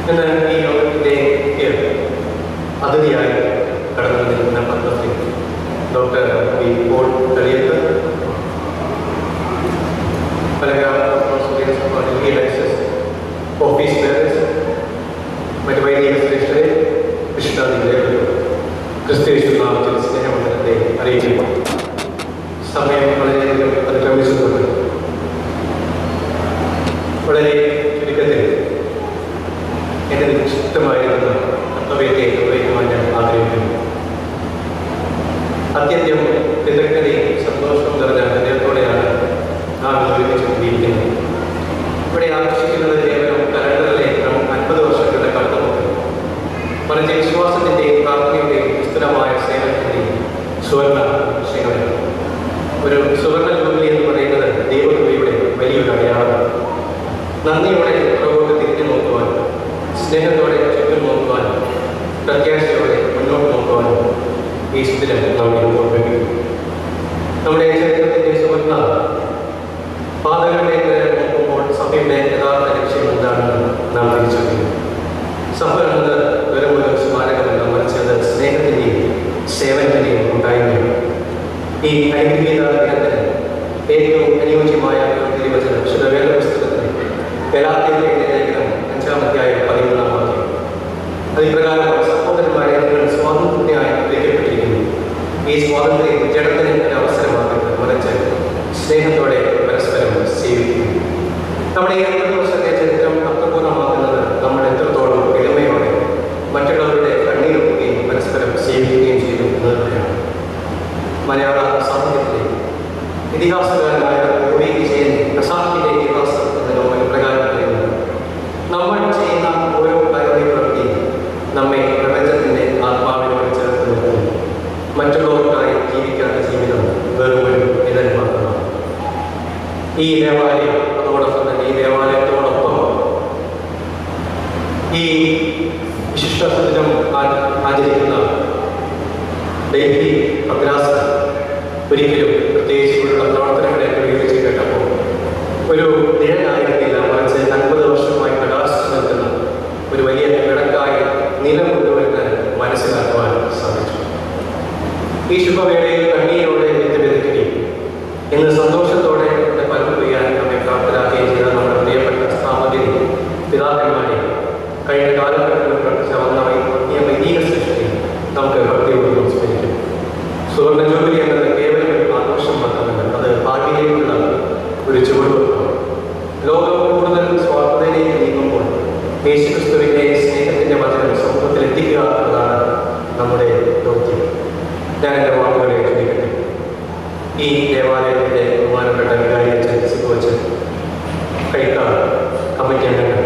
ഇന്ന് ഈ യോഗത്തിൻ്റെ അതിഥിയായി കടന്നു വന്നിരിക്കുന്ന Padmashri doctor V Paul Kalliyath, office bearers, മറ്റ് വൈദിക ശ്രേഷ്ഠരെ, വിശുദ്ധാദികളെ ക്രിസ്തീയ നാമത്തിൽ സ്നേഹവന്ദനത്തെ അറിയിക്കുന്നു. സമയം വളരെയധികം അതിക്രമിച്ചിട്ടുണ്ട്. വളരെ ചുരുക്കത്തിൽ എൻ്റെ നിശ്ചിതമായിരുന്ന കർത്തവ്യത്തെ നിർവഹിക്കുവാൻ ഞാൻ ആഗ്രഹിക്കുന്നു. അത്യന്തം കൃതജ്ഞതയും സന്തോഷവും നിറഞ്ഞ ഹൃദയത്തോടെയാണ് നാം ഒരുമിച്ചുകൊണ്ടിരിക്കുന്നത്. ഇവിടെ ആഘോഷിക്കുന്നത് കേവലം കലണ്ടറിലെ 50 വർഷങ്ങളുടെ കടന്നുപോക്ക്, മറിച്ച് വിശ്വാസത്തിൻ്റെയും പ്രാർത്ഥനയുടെയും വിസ്തരമായ സേവനത്തിൻ്റെയും സുവർണ വിഷയങ്ങളാണ്. ഒരു സുവർണ ജൂബിലി എന്ന് പറയുന്നത് ദൈവകൃപയുടെ വലിയൊരു അടയാളമാണ്. നന്ദിയോടെ പുറകോട്ട് തിരിഞ്ഞു നോക്കുവാൻ, സ്നേഹത്തോടെ ചുറ്റും നോക്കുവാൻ, പ്രത്യാശയോടെ മുന്നോട്ട് നോക്കുവാൻ ഈ സുദിനം നാം ഉപയോഗിക്കുന്നു. നമ്മുടെ ചരിത്രത്തിൻ്റെ സുവർണ പാതകളിലേക്ക് നോക്കുമ്പോൾ സഭയുടെ യഥാർത്ഥ ലക്ഷ്യം എന്താണെന്ന് നാം തിരിച്ചറിയുന്നു. സഭ എന്നത് വെറും ഒരു സ്മാരകമല്ല, മറിച്ച് അത് സ്നേഹത്തിൻ്റെയും സേവനത്തിൻ്റെയും ഉണ്ടായിരുന്നു. ഈ അനുഗ്രഹീത ദിനത്തിന് ഏറ്റവും അനുയോജ്യമായ ഒരു തിരുവചനം വിശുദ്ധ വേദപുസ്തകത്തിൽ ഗലാത്യരുടെ ലേഖനം 5-ാം അധ്യായം 11-ാം വാക്യം. അതിപ്രകാരം സഹോദരന്മാരെ, നിങ്ങൾ സ്വാതന്ത്ര്യത്തിനായി വിളിക്കപ്പെട്ടിരിക്കുന്നു. ഈ സ്വാതന്ത്ര്യം ജഡത്തിന് ഒരു അവസരമാകരുത്, മറിച്ച് സ്നേഹത്തോടെ പരസ്പരം സേവിക്കുന്നു. നമ്മുടെ ഈ 50 വർഷത്തെ ചരിത്രം അർത്ഥപൂർണ്ണമാകുന്നത് നമ്മൾ എത്രത്തോളം എളിമയോടെ മറ്റുള്ളവരുടെ കണ്ണീരൊക്കുകയും പരസ്പരം സേവിക്കുകയും ചെയ്തു എന്നതാണ്. മലയാള സാഹിത്യത്തിലെ ഇതിഹാസകാരനായ ഒ.വി. വിജയൻ പ്രസാദിന്റെ ഇതിഹാസം എന്ന നോവൽ പ്രകാരം പറയുന്നത്, നമ്മൾ ചെയ്യുന്ന ഓരോ കാര്യ പ്രവൃത്തിയും നമ്മെ പ്രപഞ്ചത്തിന്റെ ആത്മാവിനോട് ചേർത്ത് നിർത്തുന്നു. മറ്റുള്ളവർക്കായി ജീവിക്കാത്ത ജീവിതം വെറുമൊരു നിഴൽ മാത്രമാണ്. ഈ ദേവാലയം, അതോടൊപ്പം തന്നെ ഈ ദേവാലയത്തോടൊപ്പം ഈ വിശിഷ്ട ദിനം ആചരിക്കുന്ന ഡൽഹി ഭദ്രാസനം ഒരിക്കലും പ്രത്യേകിച്ചുള്ള പ്രവർത്തനങ്ങളെ വിവരിച്ച് കേട്ടപ്പോൾ ഒരു നിഴലായിരുന്നില്ല, മറിച്ച് 50 വർഷമായി പ്രകാശിച്ചു നിൽക്കുന്ന ഒരു വലിയ വിളക്കായി നിലകൊണ്ടുവരുന്ന മനസ്സിലാക്കുവാൻ സാധിച്ചു. ഈ ശുഭവേളയിൽ കണ്ണീരോടെ വിതയ്ക്കുകയും ഇന്ന് സന്തോഷത്തോടെ പലരും ചെയ്യാൻ നമ്മെ പ്രാപ്തരാക്കുകയും ചെയ്ത നമ്മുടെ പ്രിയപ്പെട്ട സ്ഥാപകരെ, പിതാക്കന്മാരെ, കഴിഞ്ഞ കാലഘട്ടങ്ങളിൽ പ്രവർത്തിച്ച വന്ന വൈദിക സൃഷ്ടി നമുക്ക് ഭക്തിയോട് സ്മരിക്കും. സുവർണ ജൂബിലി എന്നത് കേവലം ഒരു ആഘോഷം മാത്രമല്ല, അത് ഭാവിയിലേക്കുള്ള ഒരു ചുവടുവെപ്പാണ്. ലോകം കൂടുതൽ സ്വാർത്ഥതയിലേക്ക് നീങ്ങുമ്പോൾ യേശുക്രിസ്തുവിന്റെ സ്നേഹത്തിന്റെ വചനം സമൂഹത്തിൽ എത്തിക്കുക എന്നതാണ് നമ്മുടെ ദൗത്യം. ഞാൻ എൻ്റെ വാക്കുകളെ ചുരുക്കട്ടെ. ഈ ദേവാലയത്തിൻ്റെ ബഹുമാനപ്പെട്ട വികാരിയച്ഛൻ സിബുവച്ച്, കൈക്കാർ കമ്മിറ്റി അംഗങ്ങൾ,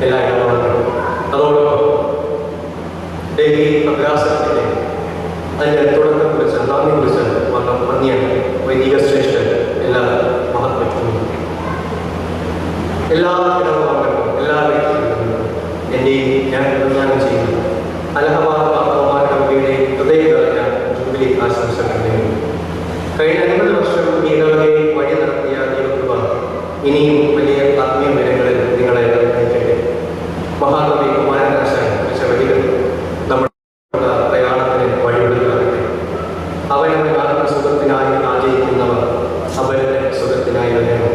എല്ലാ ഇടപാടുകളും, അതോടൊപ്പം ഡൽഹി ഭദ്രാസനത്തിൻ്റെ അതിൻ്റെ തുടക്കം കുറിച്ച് നന്ദി കുറിച്ച് വന്നിയ വൈദിക ശ്രേഷ്ഠൻ, എല്ലാ മഹത്വവും, എല്ലാ ഇടപാടുകളും, എല്ലാ വ്യക്തികളും എൻ്റെയും ഞാൻ പ്രതിജ്ഞാനം ചെയ്യുന്നു. അലഹബാദ് കമ്മിറ്റിയുടെ ഹൃദയം നിറഞ്ഞ ജൂബിലി ആശംസകൾ നേരുന്നു. കഴിഞ്ഞ 50 വർഷം ഈ ഇടവകയെ വഴി നടത്തിയ ദൈവകൃപ ഇനിയും വലിയ ആത്മീയ വിവരങ്ങളിൽ നിങ്ങളെ നയിക്കട്ടെ. മഹാകവി കുമാരനാശാൻ കുറിച്ച വഴികൾ നമ്മുടെ പ്രയാണത്തിന് വഴിയൊടുക്കാകട്ടെ. അവരുടെ ആത്മസുഖത്തിനായി ആചരിക്കുന്നവർ അവരുടെ സുഖത്തിനായി വരണം.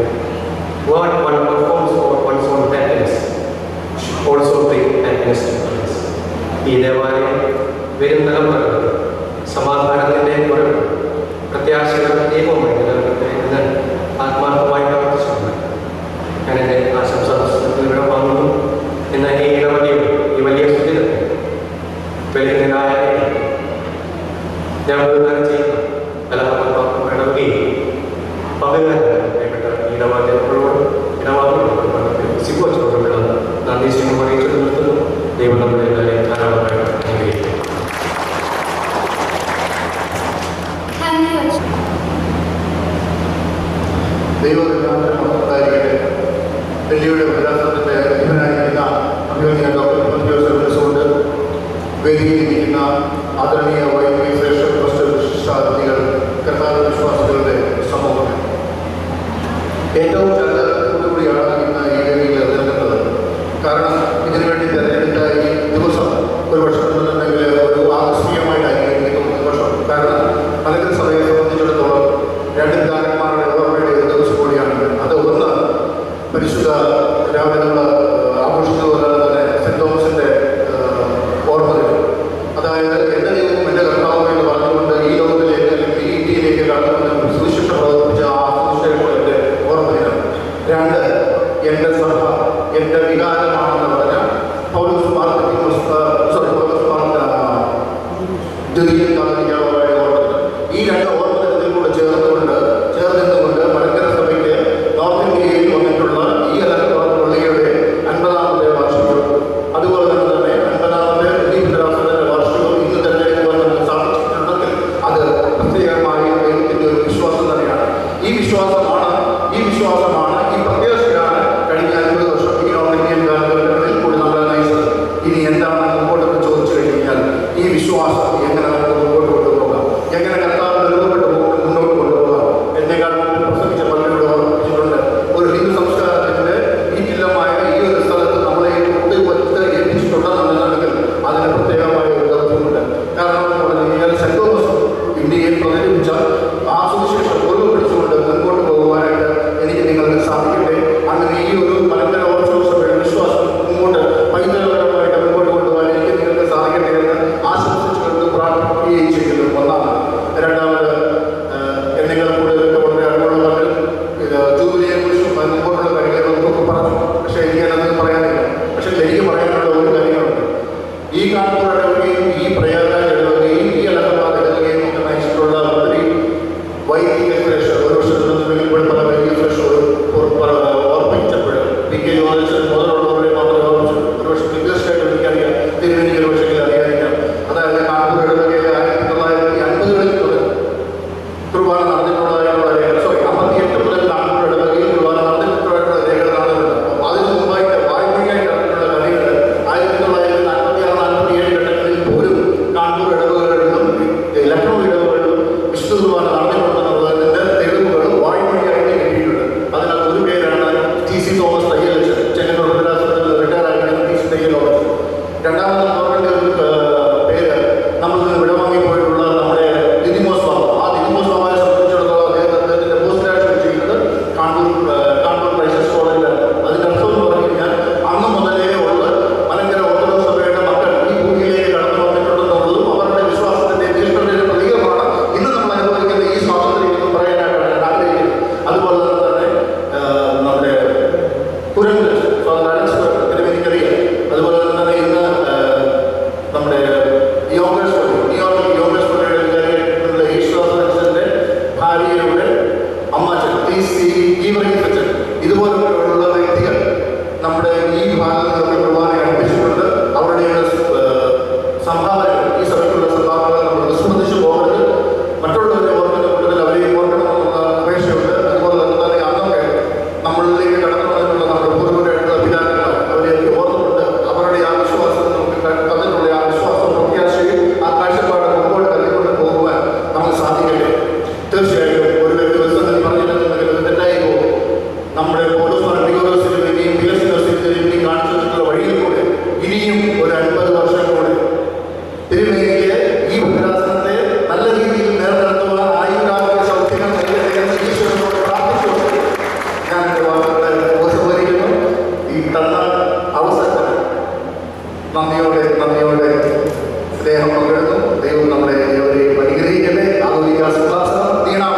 What one performs for one's own happiness also bring happiness to others. ഈ ദേവാലയം വരും തലമുറകൾ സമാധാനത്തിൻ്റെ കുറവ് പ്രത്യാശകൾ ദൈവമായി നിലനിർത്തട്ടെ എന്ന് ആത്മാർത്ഥമായി പ്രവർത്തിച്ചിട്ടുണ്ട്. ഞാൻ എൻ്റെ ആശംസാ പുസ്തകത്തിൽ ഇവിടെ വാങ്ങുന്നു. എന്നാൽ ഈ ഇടവകയുടെ ഈ വലിയ സുദിനത്തിൽ വെളിനായ ഞാൻ പ്രതിദാനം ചെയ്യുന്ന ഇടവകയും പങ്കുകാരായ ഇടവാദികളോട് ഇടവാദികളോട് സിബുവച്ചോടുള്ള നന്ദി സ്നേഹം അറിയിച്ചു നിർത്തുന്നു. ദൈവം നമ്മുടെ എല്ലാവരെയും ധാരാളമായിട്ട് അനുഗ്രഹിക്കും. ദൈവത്തിനായിരിക്കട്ടെ. ഡൽഹിയുടെ ഭദ്രാസനത്തിന്റെ അധിപനായിരിക്കുന്ന അഭിനന്ദന ഡോക്ടർ കൊണ്ട് വേദിയിലിരിക്കുന്ന ആദരണീയ വൈദിക ശ്രേഷ്ഠ ട്രസ്റ്റ് വിശിഷ്ടാതിഥികൾ, കർത്താവ് വിശ്വാസികളുടെ സമൂഹം, ഏറ്റവും ചരിത്രത്തോടുകൂടിയാണ് ഇന്ന് ഈ വേദിയിൽ എൻ്റെ വികാരമാണെന്ന് പറഞ്ഞ പൗലോസ് ദ്വിതീയകാലികമായ ഓർമ്മകൾ. ഈ രണ്ട് ഓർമ്മകളിൽ കൂടെ ചേർന്നുകൊണ്ട് മലങ്കര സഭയ്ക്ക് നോർത്ത് ഇന്ത്യയിൽ വന്നിട്ടുള്ള ഈ അലക്ക പള്ളിയുടെ 50ാമത്തെ വാർഷികവും അതുപോലെ തന്നെ 50ാമത്തെ ഭദ്രാസനത്തിന്റെ വാർഷികവും ഇന്ന് തന്നെ നമുക്ക് സാധിച്ചിട്ടുണ്ടെങ്കിൽ അത് പ്രത്യേകമായി ദൈവത്തിൻ്റെ ഒരു വിശ്വാസം തന്നെയാണ്. ഈ വിശ്വാസമാണ് ഈ പ്രത്യേകതയാണ് കഴിഞ്ഞ 50 വർഷം ഈ നോർത്ത് ഇന്ത്യൻ കാലഘട്ടങ്ങളിൽ കൂടി നമ്മളെ നയിച്ചത്. ഇനി എന്താണ് മുമ്പോട്ട് ചോദിച്ചു കഴിഞ്ഞാൽ ഈ വിശ്വാസം എങ്ങനെ നമുക്ക് മുമ്പോട്ട് കൊണ്ടുപോകാം, എങ്ങനെ കർത്താവ് നിലനിൽപ്പെട്ട് മുന്നോട്ട് കൊണ്ടുപോകാം എന്നേക്കാൾ പ്രസംഗിച്ച പലരോട് ഓർമ്മിച്ചിട്ടുണ്ട്. ഒരു ഹിന്ദു സംസ്കാരത്തിന്റെ വീട്ടിലമായ ഈ ഒരു സ്ഥലത്ത് നമ്മളെ ഏൽപ്പിച്ചിട്ടുണ്ടെന്നുണ്ടെങ്കിൽ അതിന് പ്രത്യേകമായ ഒരു ദൗത്യമുണ്ട്. കാരണം എന്ന് പറഞ്ഞു കഴിഞ്ഞാൽ സെന്റ് തോമസ് ഇന്ത്യയിൽ പ്രചരിപ്പിച്ച ആ സുവിശേഷം മുറിവ് പിടിച്ചുകൊണ്ട് മുൻപോട്ട് പോകുവാനായിട്ട് എനിക്ക് നിങ്ങൾക്ക് സാധിക്കട്ടെ. അങ്ങനെ ഈ ഒരു മലങ്കര ഓർത്തഡോക്സ് വിശ്വാസം മുമ്പോട്ട് പൈതൃകപരമായിട്ട് മുമ്പോട്ട് കൊണ്ടുപോകാൻ എനിക്ക് നിങ്ങൾക്ക് സാധിക്കട്ടെ എന്ന് ആശംസിച്ചുകൊണ്ട് പ്രാർത്ഥിക്കുകയും ചെയ്യുന്നു. ഒന്നാമത്. രണ്ടാമത്, എന്നെക്കാൾ കൂടുതൽ വളരെ അടുത്തുള്ളവർ ജൂബിലിയെ കുറിച്ചും മുമ്പോട്ടുള്ള കാര്യങ്ങൾ നമുക്കൊക്കെ പറഞ്ഞു. പക്ഷേ എനിക്കത് പറയാനില്ല. പക്ഷേ എനിക്ക് പറയാനുള്ള ഒരു കാര്യങ്ങളുണ്ട്. ഈ കാണുന്നവരുടെയും ഈ പ്രയാസം എഴുതുകയും ഈ അലഹബാദ് എഴുതുകയും ഒക്കെ നയിച്ചിട്ടുള്ള ഒത്തിരി വൈദിക സുരക്ഷ ഒരു വർഷത്തിൽ പല വൈദിക സുരക്ഷ ഓർപ്പിച്ചപ്പോൾ PK ജോർജ് മുതലുള്ളവരെ മാത്രമേ ഓർപ്പിച്ചു. ഒരു പക്ഷേ വിദ്യാസ്ഥായിട്ട് എനിക്കറിയാം, തിരുവനന്തപുരം ഒരു പക്ഷേ അറിയാതിരിക്കാം. അതായത് കാൺപൂർ ഇടവകയിൽ 1950-കളിൽ മുതൽ കുർബാന നടന്നിട്ടുള്ളതായിട്ടുള്ള രേഖ 58 മുതൽ കാൺപൂർ ഇടവകയിൽ കുർബാന നടന്നിട്ടുള്ളതായിട്ടുള്ള രേഖകൾ കാണുന്നുണ്ട്. അപ്പോൾ അതിന് മുമ്പായിട്ട് വായ്മൊഴിയായി നടന്നിട്ടുള്ള കാര്യങ്ങൾ 1946-47 ഘട്ടങ്ങളിൽ പോലും കാൺപൂർ ഇടവകളിലും ലക്നൗ ഇടവകളിലും വിശുദ്ധ കുർബാന നടന്നിട്ടുണ്ടെന്നുള്ളതിൻ്റെ തെളിവുകൾ വായ്മൊഴിയായിട്ട് കിട്ടിയിട്ടുണ്ട്. അതിനകത്ത് ഒരു പേരാണ് TC തോമസ് തയ്യലച്ചൻ. ചെങ്ങന്നൂർ ഭദ്രാസനത്തിൽ റിട്ടയർ ആയിരിക്കുന്ന TC തയ്യലോമച്ചൻ. രണ്ടാമത് ഓർമ്മേണ്ട ഒരു പേര് നമ്മൾ വിടവാങ്ങി പോയിട്ടുള്ള നമ്മുടെ ദിദിമോസ് ബാബു. ആ ദിദിമോസ് ബാബുവിനെ സംബന്ധിച്ചിടത്തോളം അദ്ദേഹത്തിന്റെ പോസ്റ്റ് ഗ്രാജുവേറ്റ് ചെയ്യുന്നത് കാൺപൂർ ക്രൈസ്റ്റ് കോളേജിലാണ്. അതിന്റെ അർത്ഥം എന്ന് പറഞ്ഞു കഴിഞ്ഞാൽ അന്ന് മുതലേ ഉള്ള മലങ്കര ഓർത്തഡോക്സ് സഭയുടെ മക്കൾ ഈ ഭൂമിയിലേക്ക് കടന്നു വന്നിട്ടുണ്ടെന്നുള്ളതും അവരുടെ വിശ്വാസത്തിന്റെ തീഷ്ണതയുടെ പ്രതീകമാണ് ഇന്ന് നമ്മൾ അനുഭവിക്കുന്ന ഈ സ്വാതന്ത്ര്യം എന്ന് പറയാനായിട്ടാണ് ഞാൻ ആഗ്രഹിക്കുന്നത്. അതുപോലെ തന്നെ നമ്മുടെ കുരങ്ങ് എനിക്കറിയാം. അതുപോലെ തന്നെ ഇന്ന് നമ്മുടെ യോഗേഷ് പള്ളിയുടെ വിചാരിയായിട്ടുള്ള ഈശ്വരന്റെ ഭാര്യയുടെ അമ്മാച്ചൻ അച്ഛൻ ഇതുപോലുള്ള വ്യക്തികൾ നമ്മുടെ ഈ ഭാഗത്ത് കുർബാന അർപ്പിച്ചിട്ടുണ്ട്. അവരുടെ സംഭാവനകൾ, ഈ സഭയ്ക്കുള്ള സംഭാവനകൾ നമ്മൾ വിസ്മരിച്ചു പോകരുത്. മറ്റുള്ളവരെ ഓർക്കുന്ന കൂടുതൽ അവരെയും ഓർക്കണമെന്നുള്ള അപേക്ഷയുണ്ട്. അതുപോലെ തന്നെ അന്നൊക്കെ നമ്മളിലേക്ക് കടന്നു വന്നിട്ടുള്ള നമ്മുടെ പൂർവ്വരായിട്ടുള്ള പിതാക്കന്മാർ അവരെയൊക്കെ ഓർത്തുകൊണ്ട് അവരുടെ ആ വിശ്വാസം നമുക്ക് തന്നിട്ടുള്ള ആ വിശ്വാസം പ്രത്യാശയും ആ കാഴ്ചപ്പാട് മുമ്പോട്ട് തള്ളിക്കൊണ്ട് പോകുവാൻ നമുക്ക് സാധിക്കട്ടെ. തീർച്ചയായിട്ടും ഒരു ദിവസം പറഞ്ഞിട്ടുണ്ടെങ്കിൽ തെറ്റായി പോകും. നമ്മുടെ യൂണിവേഴ്സിറ്റിന് വേണ്ടിയും PS യൂണിവേഴ്സിറ്റിന് വേണ്ടിയും കാണിച്ചു വെച്ചിട്ടുള്ള വഴിയിൽ കൂടെ ഇനിയും ഒരു 50 വർഷം കൂടെ തിരുമേനിക്ക് ഈ ഭദ്രാസനത്തെ നല്ല രീതിയിൽ നേർനടത്തുവാൻ ആയുരാരോഗ്യ സൗഖ്യങ്ങൾ നൽകണമെന്ന് ഈശ്വരനോട് പ്രാർത്ഥിച്ചുകൊണ്ട് ഞാൻ എൻ്റെ വാക്കുകളെ ഉപസംഹരിക്കുന്നു. ഈ തന്ന അവസരം നന്ദിയോടെ സ്നേഹം പങ്കിടുന്നു. ദൈവം നമ്മളെ ഏവരെയും അനുഗ്രഹിക്കട്ടെ. ആധുനിക സിംഹാസനം നീണാമ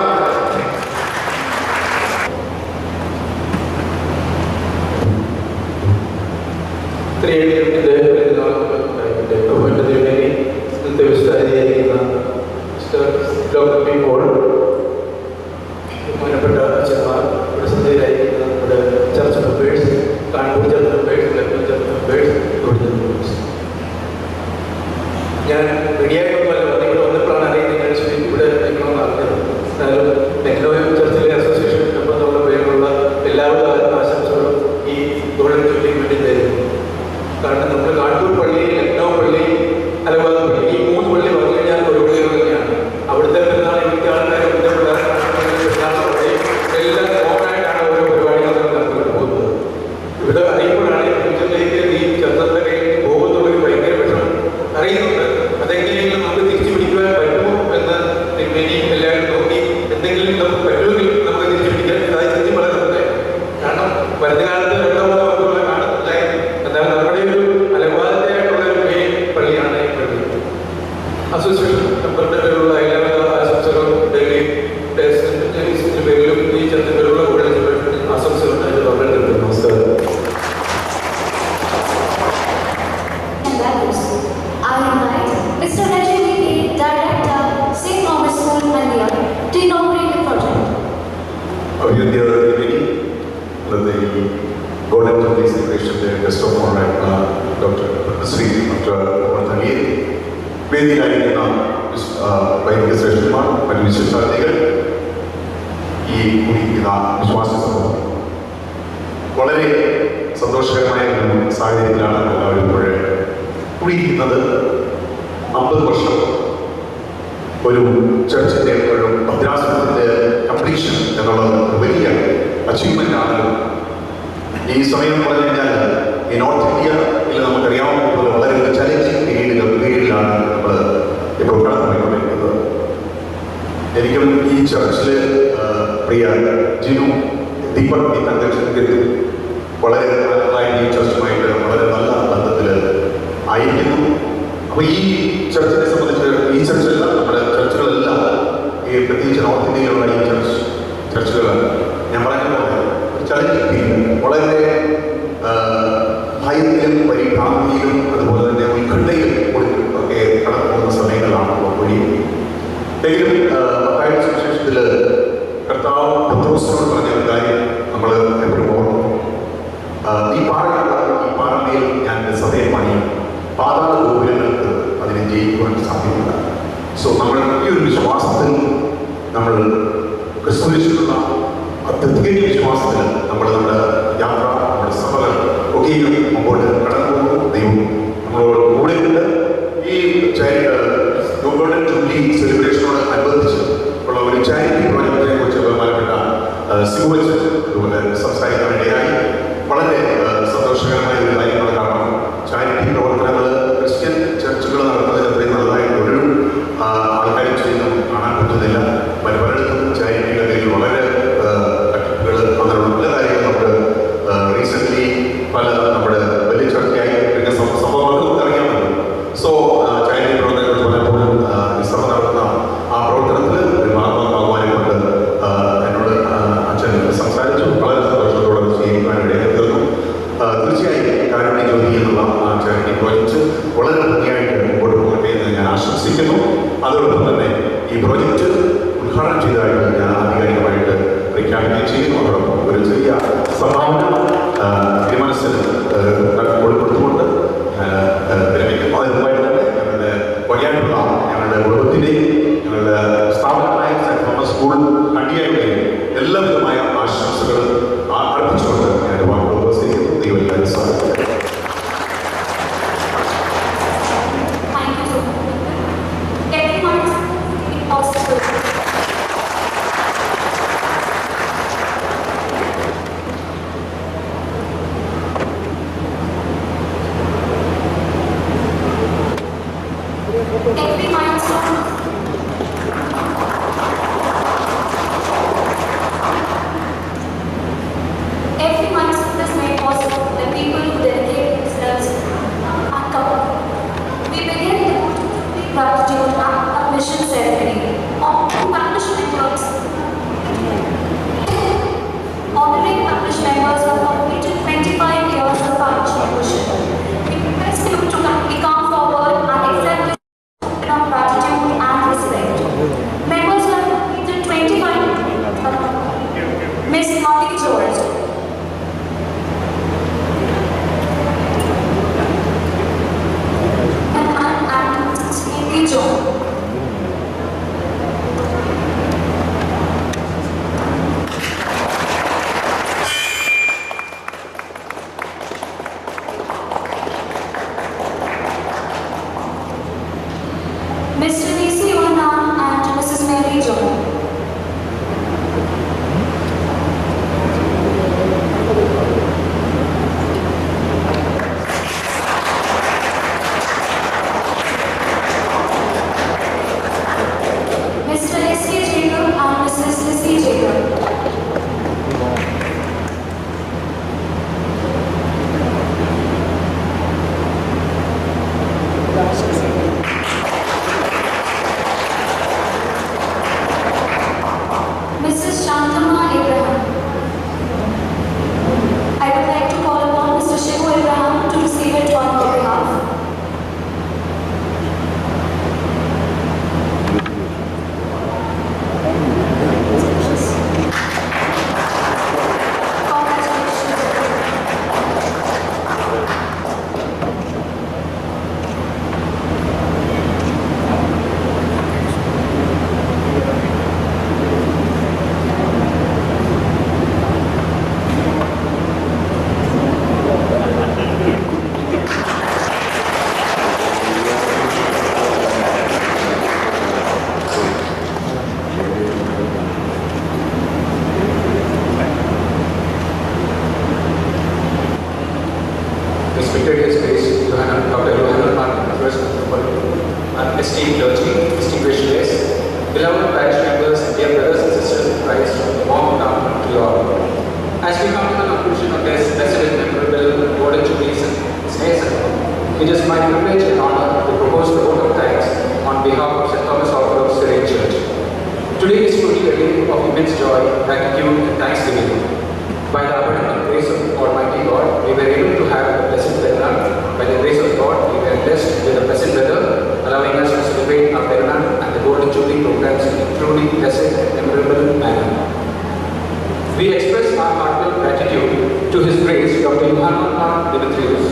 ത്രിയേണിയുടെ ഇന്നത്തെ വിശുദ്ധായിരിക്കുന്ന ഡോക്ടർ പി പോൾ, ബഹുമാനപ്പെട്ട അച്ഛന്മാർ, ഇവിടെ സന്ധ്യയിലായിരിക്കുന്ന നമ്മുടെ church members, Kanpur church members, Lucknow church members, ഞാൻ റെഡിയായിട്ടൊന്നുമല്ല വന്നത്. ഇവിടെ വന്നപ്പോഴാണ് അറിയുന്നത് ഇവിടെ നിൽക്കണമെന്ന് അറിഞ്ഞത്. എന്നാലും ലക്നൗ ചർച്ചിലെ അസോസിയേഷൻ എന്നുള്ള പേരിലുള്ള എല്ലാവിധ ആശംസകളും ഈ തൊഴിൽ ചൊല്ലിക്ക് വേണ്ടി തരുന്നു. കാരണം നമ്മുടെ കാൺപൂർ പള്ളി, ലക്നൗ പള്ളി ബർത്ത്ഡേ സെലിബ്രേഷൻ്റെ ഗസ്റ്റ് ഓഫ് ഓണറായിട്ടുള്ള ഡോക്ടർ ശ്രീ ഡോക്ടർ തനിയെ വേദിയിലായിരിക്കുന്ന വൈദിക ശ്രേഷ്ഠന്മാർ, മറ്റു വിശിഷ്ടാതിഥികൾ, ഈ കുടിക്കുന്ന വിശ്വാസ സമൂഹം, വളരെ സന്തോഷകരമായ ഒരു സാഹചര്യത്തിലാണ് എല്ലാവരും ഇപ്പോൾ കൂടിയിരിക്കുന്നത്. 50 വർഷം ഒരു ചർച്ചിൻ്റെ ഒരു ഭദ്രാസനത്തിൻ്റെ കംപ്ലീഷൻ എന്നുള്ളത് ഒരു വലിയ അച്ചീവ്മെൻ്റ് ആണല്ലോ. ഈ സമയം എന്ന് പറഞ്ഞു കഴിഞ്ഞാൽ ഈ നോർത്ത് ഇന്ത്യയിൽ നമുക്കറിയാവുന്നതുപോലെ വളരെ ഒരു ചലഞ്ചിങ് പീരീഡിലാണ് നമ്മൾ ഇപ്പോൾ കടന്നുപോയിക്കൊണ്ടിരിക്കുന്നത്. എനിക്കും ഈ ചർച്ചിൽ പ്രിയ ജിനു ദീപക് ഈ കൺവെൻഷനിൽ വളരെ നന്നായിട്ട് ഈ ചർച്ചുമായിട്ട് വളരെ നല്ല ബന്ധത്തിൽ ആയിരിക്കുന്നു. അപ്പോൾ ഈ ചർച്ചിനെ സംബന്ധിച്ച് ഈ ചർച്ചല്ല, നമ്മുടെ ചർച്ചുകളെല്ലാം ഈ പ്രത്യേകിച്ച് നോർത്ത് ഇന്ത്യയിലുള്ള ഈ ചർച്ചുകൾ ഞാൻ പറഞ്ഞതുപോലെ ചലഞ്ചിങ് പീരീഡ്, വളരെ ഭയത്തിലും പരിഭ്രാന്തിയിലും അതുപോലെ തന്നെ ഉത്കണ്ഠയിലും ഒക്കെ കടന്നു പോകുന്ന സമയങ്ങളാണ് കൂടി. എങ്കിലും മത്തായി സുവിശേഷത്തിൽ കർത്താവ് പത്രോസിനോട് പറഞ്ഞ ഒരു കാര്യം നമ്മൾ എപ്പോഴും ഓർക്കും. ഈ പാറമേൽ ഞാൻ സഭയെ പണിയും, പാതാള ഗോപുരങ്ങൾക്ക് അതിനെ ജയിക്കുവാൻ സാധ്യമല്ല. സോ നമ്മൾ ഈ ഒരു വിശ്വാസത്തിൽ നമ്മൾ ക്രിസ്തുവിലുള്ള അത്യധിക വിശ്വാസത്തിൽ നമ്മൾ നമ്മുടെ യാത്ര, നമ്മുടെ സഭകൾ ഒക്കെയും മുമ്പോട്ട് കടന്നു പോകും. ദൈവം നമ്മളോട് കൂടെയുണ്ട്. ഈ ഗോൾഡൻ ജൂബിലി സെലിബ്രേഷനോട് അനുബന്ധിച്ച് ഉള്ള ഒരു ചാരിറ്റി പ്രോജക്റ്റിനെ കുറിച്ച് ബഹുമാനപ്പെട്ട സിവച്ച് അതുപോലെ സംസാരിക്കാൻ വേണ്ടിയായി. വളരെ സന്തോഷകരമായ ഒരു കാര്യമാണ്. കാരണം ചാരിറ്റി പ്രവർത്തനങ്ങൾ ക്രിസ്ത്യൻ ചർച്ചുകൾ നടത്തുന്നതിന് അത്രയും നല്ലതായിട്ട് ഒരു ആൾക്കാരും ചെയ്യുന്നത് കാണാൻ പറ്റുന്നില്ല. പലയിടത്തും ചാരിറ്റിയുടെ പേരിൽ വളരെ തട്ടിപ്പുകൾ, അങ്ങനെയുള്ള പല കാര്യങ്ങൾ നമുക്ക് റീസെൻ്റ്ലി പല നമ്മുടെ വലിയ ചർച്ചയായി പിന്നെ സംഭവങ്ങൾക്ക് നമുക്ക് അറിയാമല്ലോ. സോ ചാരിറ്റി പ്രവർത്തനങ്ങൾ പലപ്പോഴും ഈ സഭ നടത്തുന്ന ആ പ്രവർത്തനത്തിൽ ഒരു ഭാഗമാകുവാനും കൊണ്ട് എന്നോട് അച്ഛൻ സംസാരിച്ചു. വളരെ സന്തോഷത്തോടെ ചെയ്യുവാനിടയായി തീർന്നു. തീർച്ചയായും കാരുണ്യ ജ്യോതി എന്നുള്ള ചാരിറ്റി പ്രോജക്റ്റ് വളരെ ഭംഗിയായിട്ട് മുമ്പോട്ട് പോകട്ടെ എന്ന് ഞാൻ ആശംസിക്കുന്നു. അതോടൊപ്പം തന്നെ ഈ പ്രോജക്റ്റ് ഉദ്ഘാടനം ചെയ്തതായിട്ട് ഞാൻ ആധികാരികമായിട്ട് പ്രഖ്യാപിക്കുകയും ചെയ്യുന്നു. അതോടൊപ്പം ഒരു ചെറിയ സംഭാവന തിരുമനസ്സിന് കൊടുത്തുകൊണ്ട് വിരമിക്കുന്നു. അതിനുമായിട്ട് തന്നെ ഞങ്ങളുടെ വഴിയായിട്ടുള്ള ഞങ്ങളുടെ കുടുംബത്തിൻ്റെയും ഞങ്ങളുടെ സ്ഥാപനമായ സെൻറ്റ് തോമസ് സ്കൂൾ കണ്ടിയായുടെയും എല്ലാവിധമായ ആശംസകൾ അർപ്പിച്ചുകൊണ്ട് ഞാൻ വാക്കുകൾ ഉപസിക്കുന്നു. ദൈവം എല്ലാവരും സാധിക്കും. Thank you so much. Everyone is possible. respected His Grace, Dr. Johanna Martin, first esteemed clergy, distinguished guests, beloved parish members, dear brothers and sisters in Christ, warm welcome to you all. As we come to the conclusion of this blessed and memorable Golden Jubilee season, it is my privilege and honor to propose the vote of thanks on behalf of St. Thomas Orthodox Syrian Church. Today is truly a day of immense joy, gratitude, and thanksgiving. By the abundant grace of Almighty God, we were able to have a blessed Perunal. By the grace of God, we were blessed with a pleasant weather, allowing us to celebrate our Perunal and the Golden Jubilee programs in a truly blessed and memorable manner. We express our heartfelt gratitude to His Grace, Dr. Johanna Dimitrios,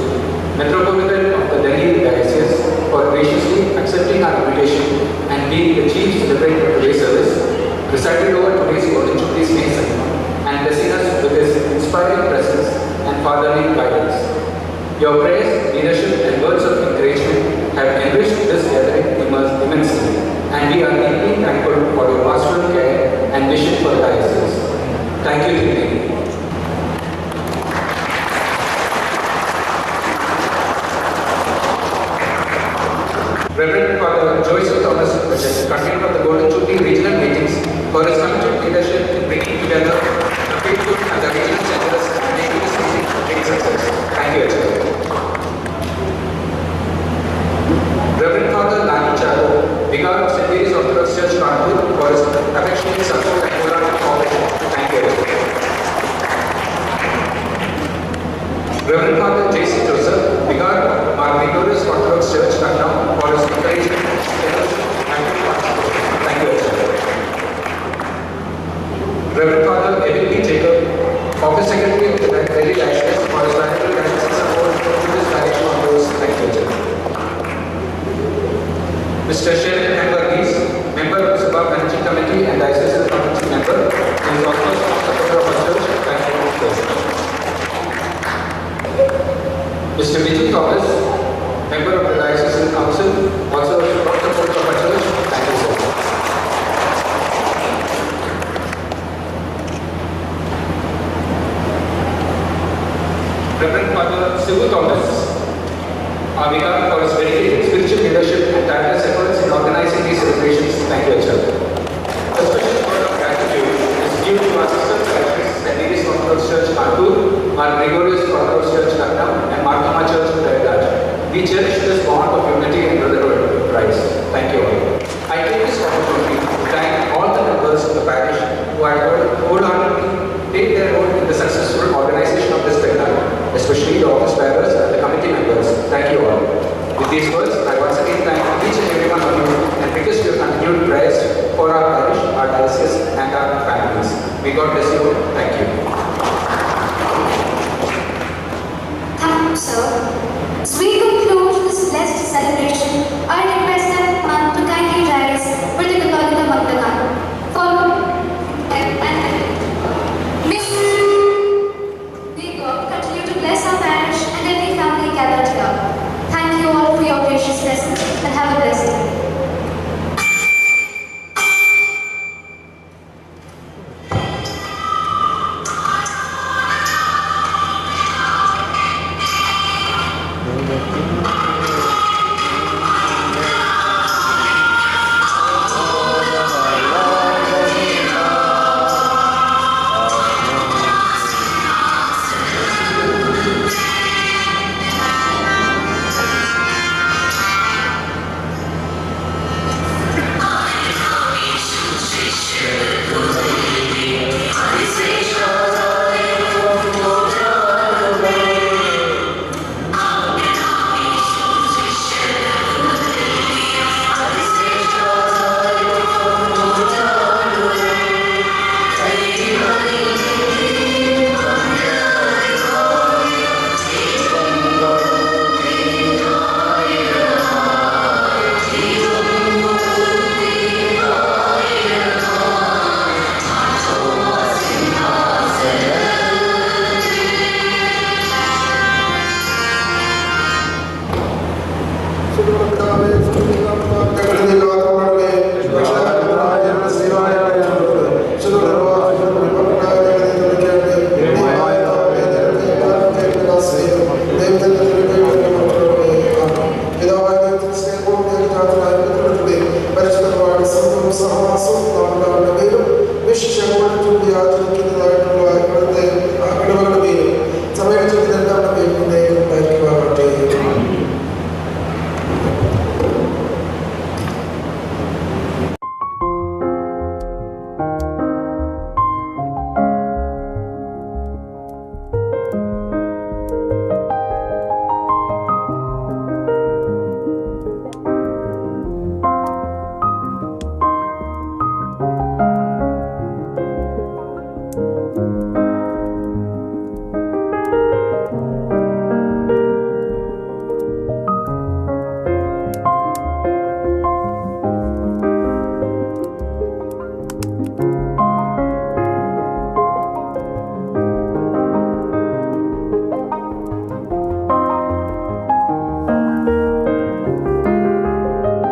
Metropolitan of the Delhi Diocese, for graciously accepting our invitation and being the chief celebrator of today's service, presided over today's Golden Jubilee season, and blessing us with His inspiring presence and fatherly guidance. Your prayers, leadership, and words of encouragement have enriched this gathering immensely, and we are deeply thankful for your pastoral care and vision for the diocese. Thank you, Trinity. Reverend Father Joseph Thomas, convener of the Golden Jubilee regional meetings, for his committed leadership in bringing together the faithful and the regional centers and making this meeting a great success. Thank you, Ajay. Reverend Father Nani Chago, Vicar of St. Mary's Orthodox Church, Kanpur, for his affectionate support and wholehearted cooperation. Thank you, Ajay. Reverend Father J.C. Joseph, Vicar of Our Victorious Orthodox Church, Lucknow, for his encouragement and participation. Thank you, Ajay. Reverend Father Kevin P. Jacob, Office Secretary of the Delhi Diocese, for his valuable guidance and support to this direction on those. Thank you, Ajay. Mr. Sherin M. Varghese, Member of the Sabha Managing Committee and Diocesan Committee Member, who is also a supporter of our church. Thank you. Mr. Vijay Thomas, Member of the Diocesan Council, also a supporter of our church. Thank you, sir. Reverend Father Sibu Thomas, our Vicar, for his dedicated spiritual leadership and tireless efforts in organizing these celebrations. Thank you, Ajay. A special word of gratitude is due to our sister parishes, St. Mary's Orthodox Church, Kanpur, our Gregorius Orthodox Church, Lucknow, and Marthama Church, Prayagraj. We cherish this bond of unity and brotherhood with Christ. Thank you all. I take this opportunity to thank all the members of the parish who have wholeheartedly take their role in the successful organization of this program, especially the office bearers and the committee members. Thank you all. With these words, I once again thank each and every one of you and request your continued prayers for our parish, our diocese, and our families. May God bless you. Thank you. Thank you, sir. As we conclude this blessed celebration, I request everyone to kindly rise for the Katholika Magdalena. Follow May God continue to bless our parish and every family gathered here. Thank you all for your gracious presence and have a blessed day. Thank you.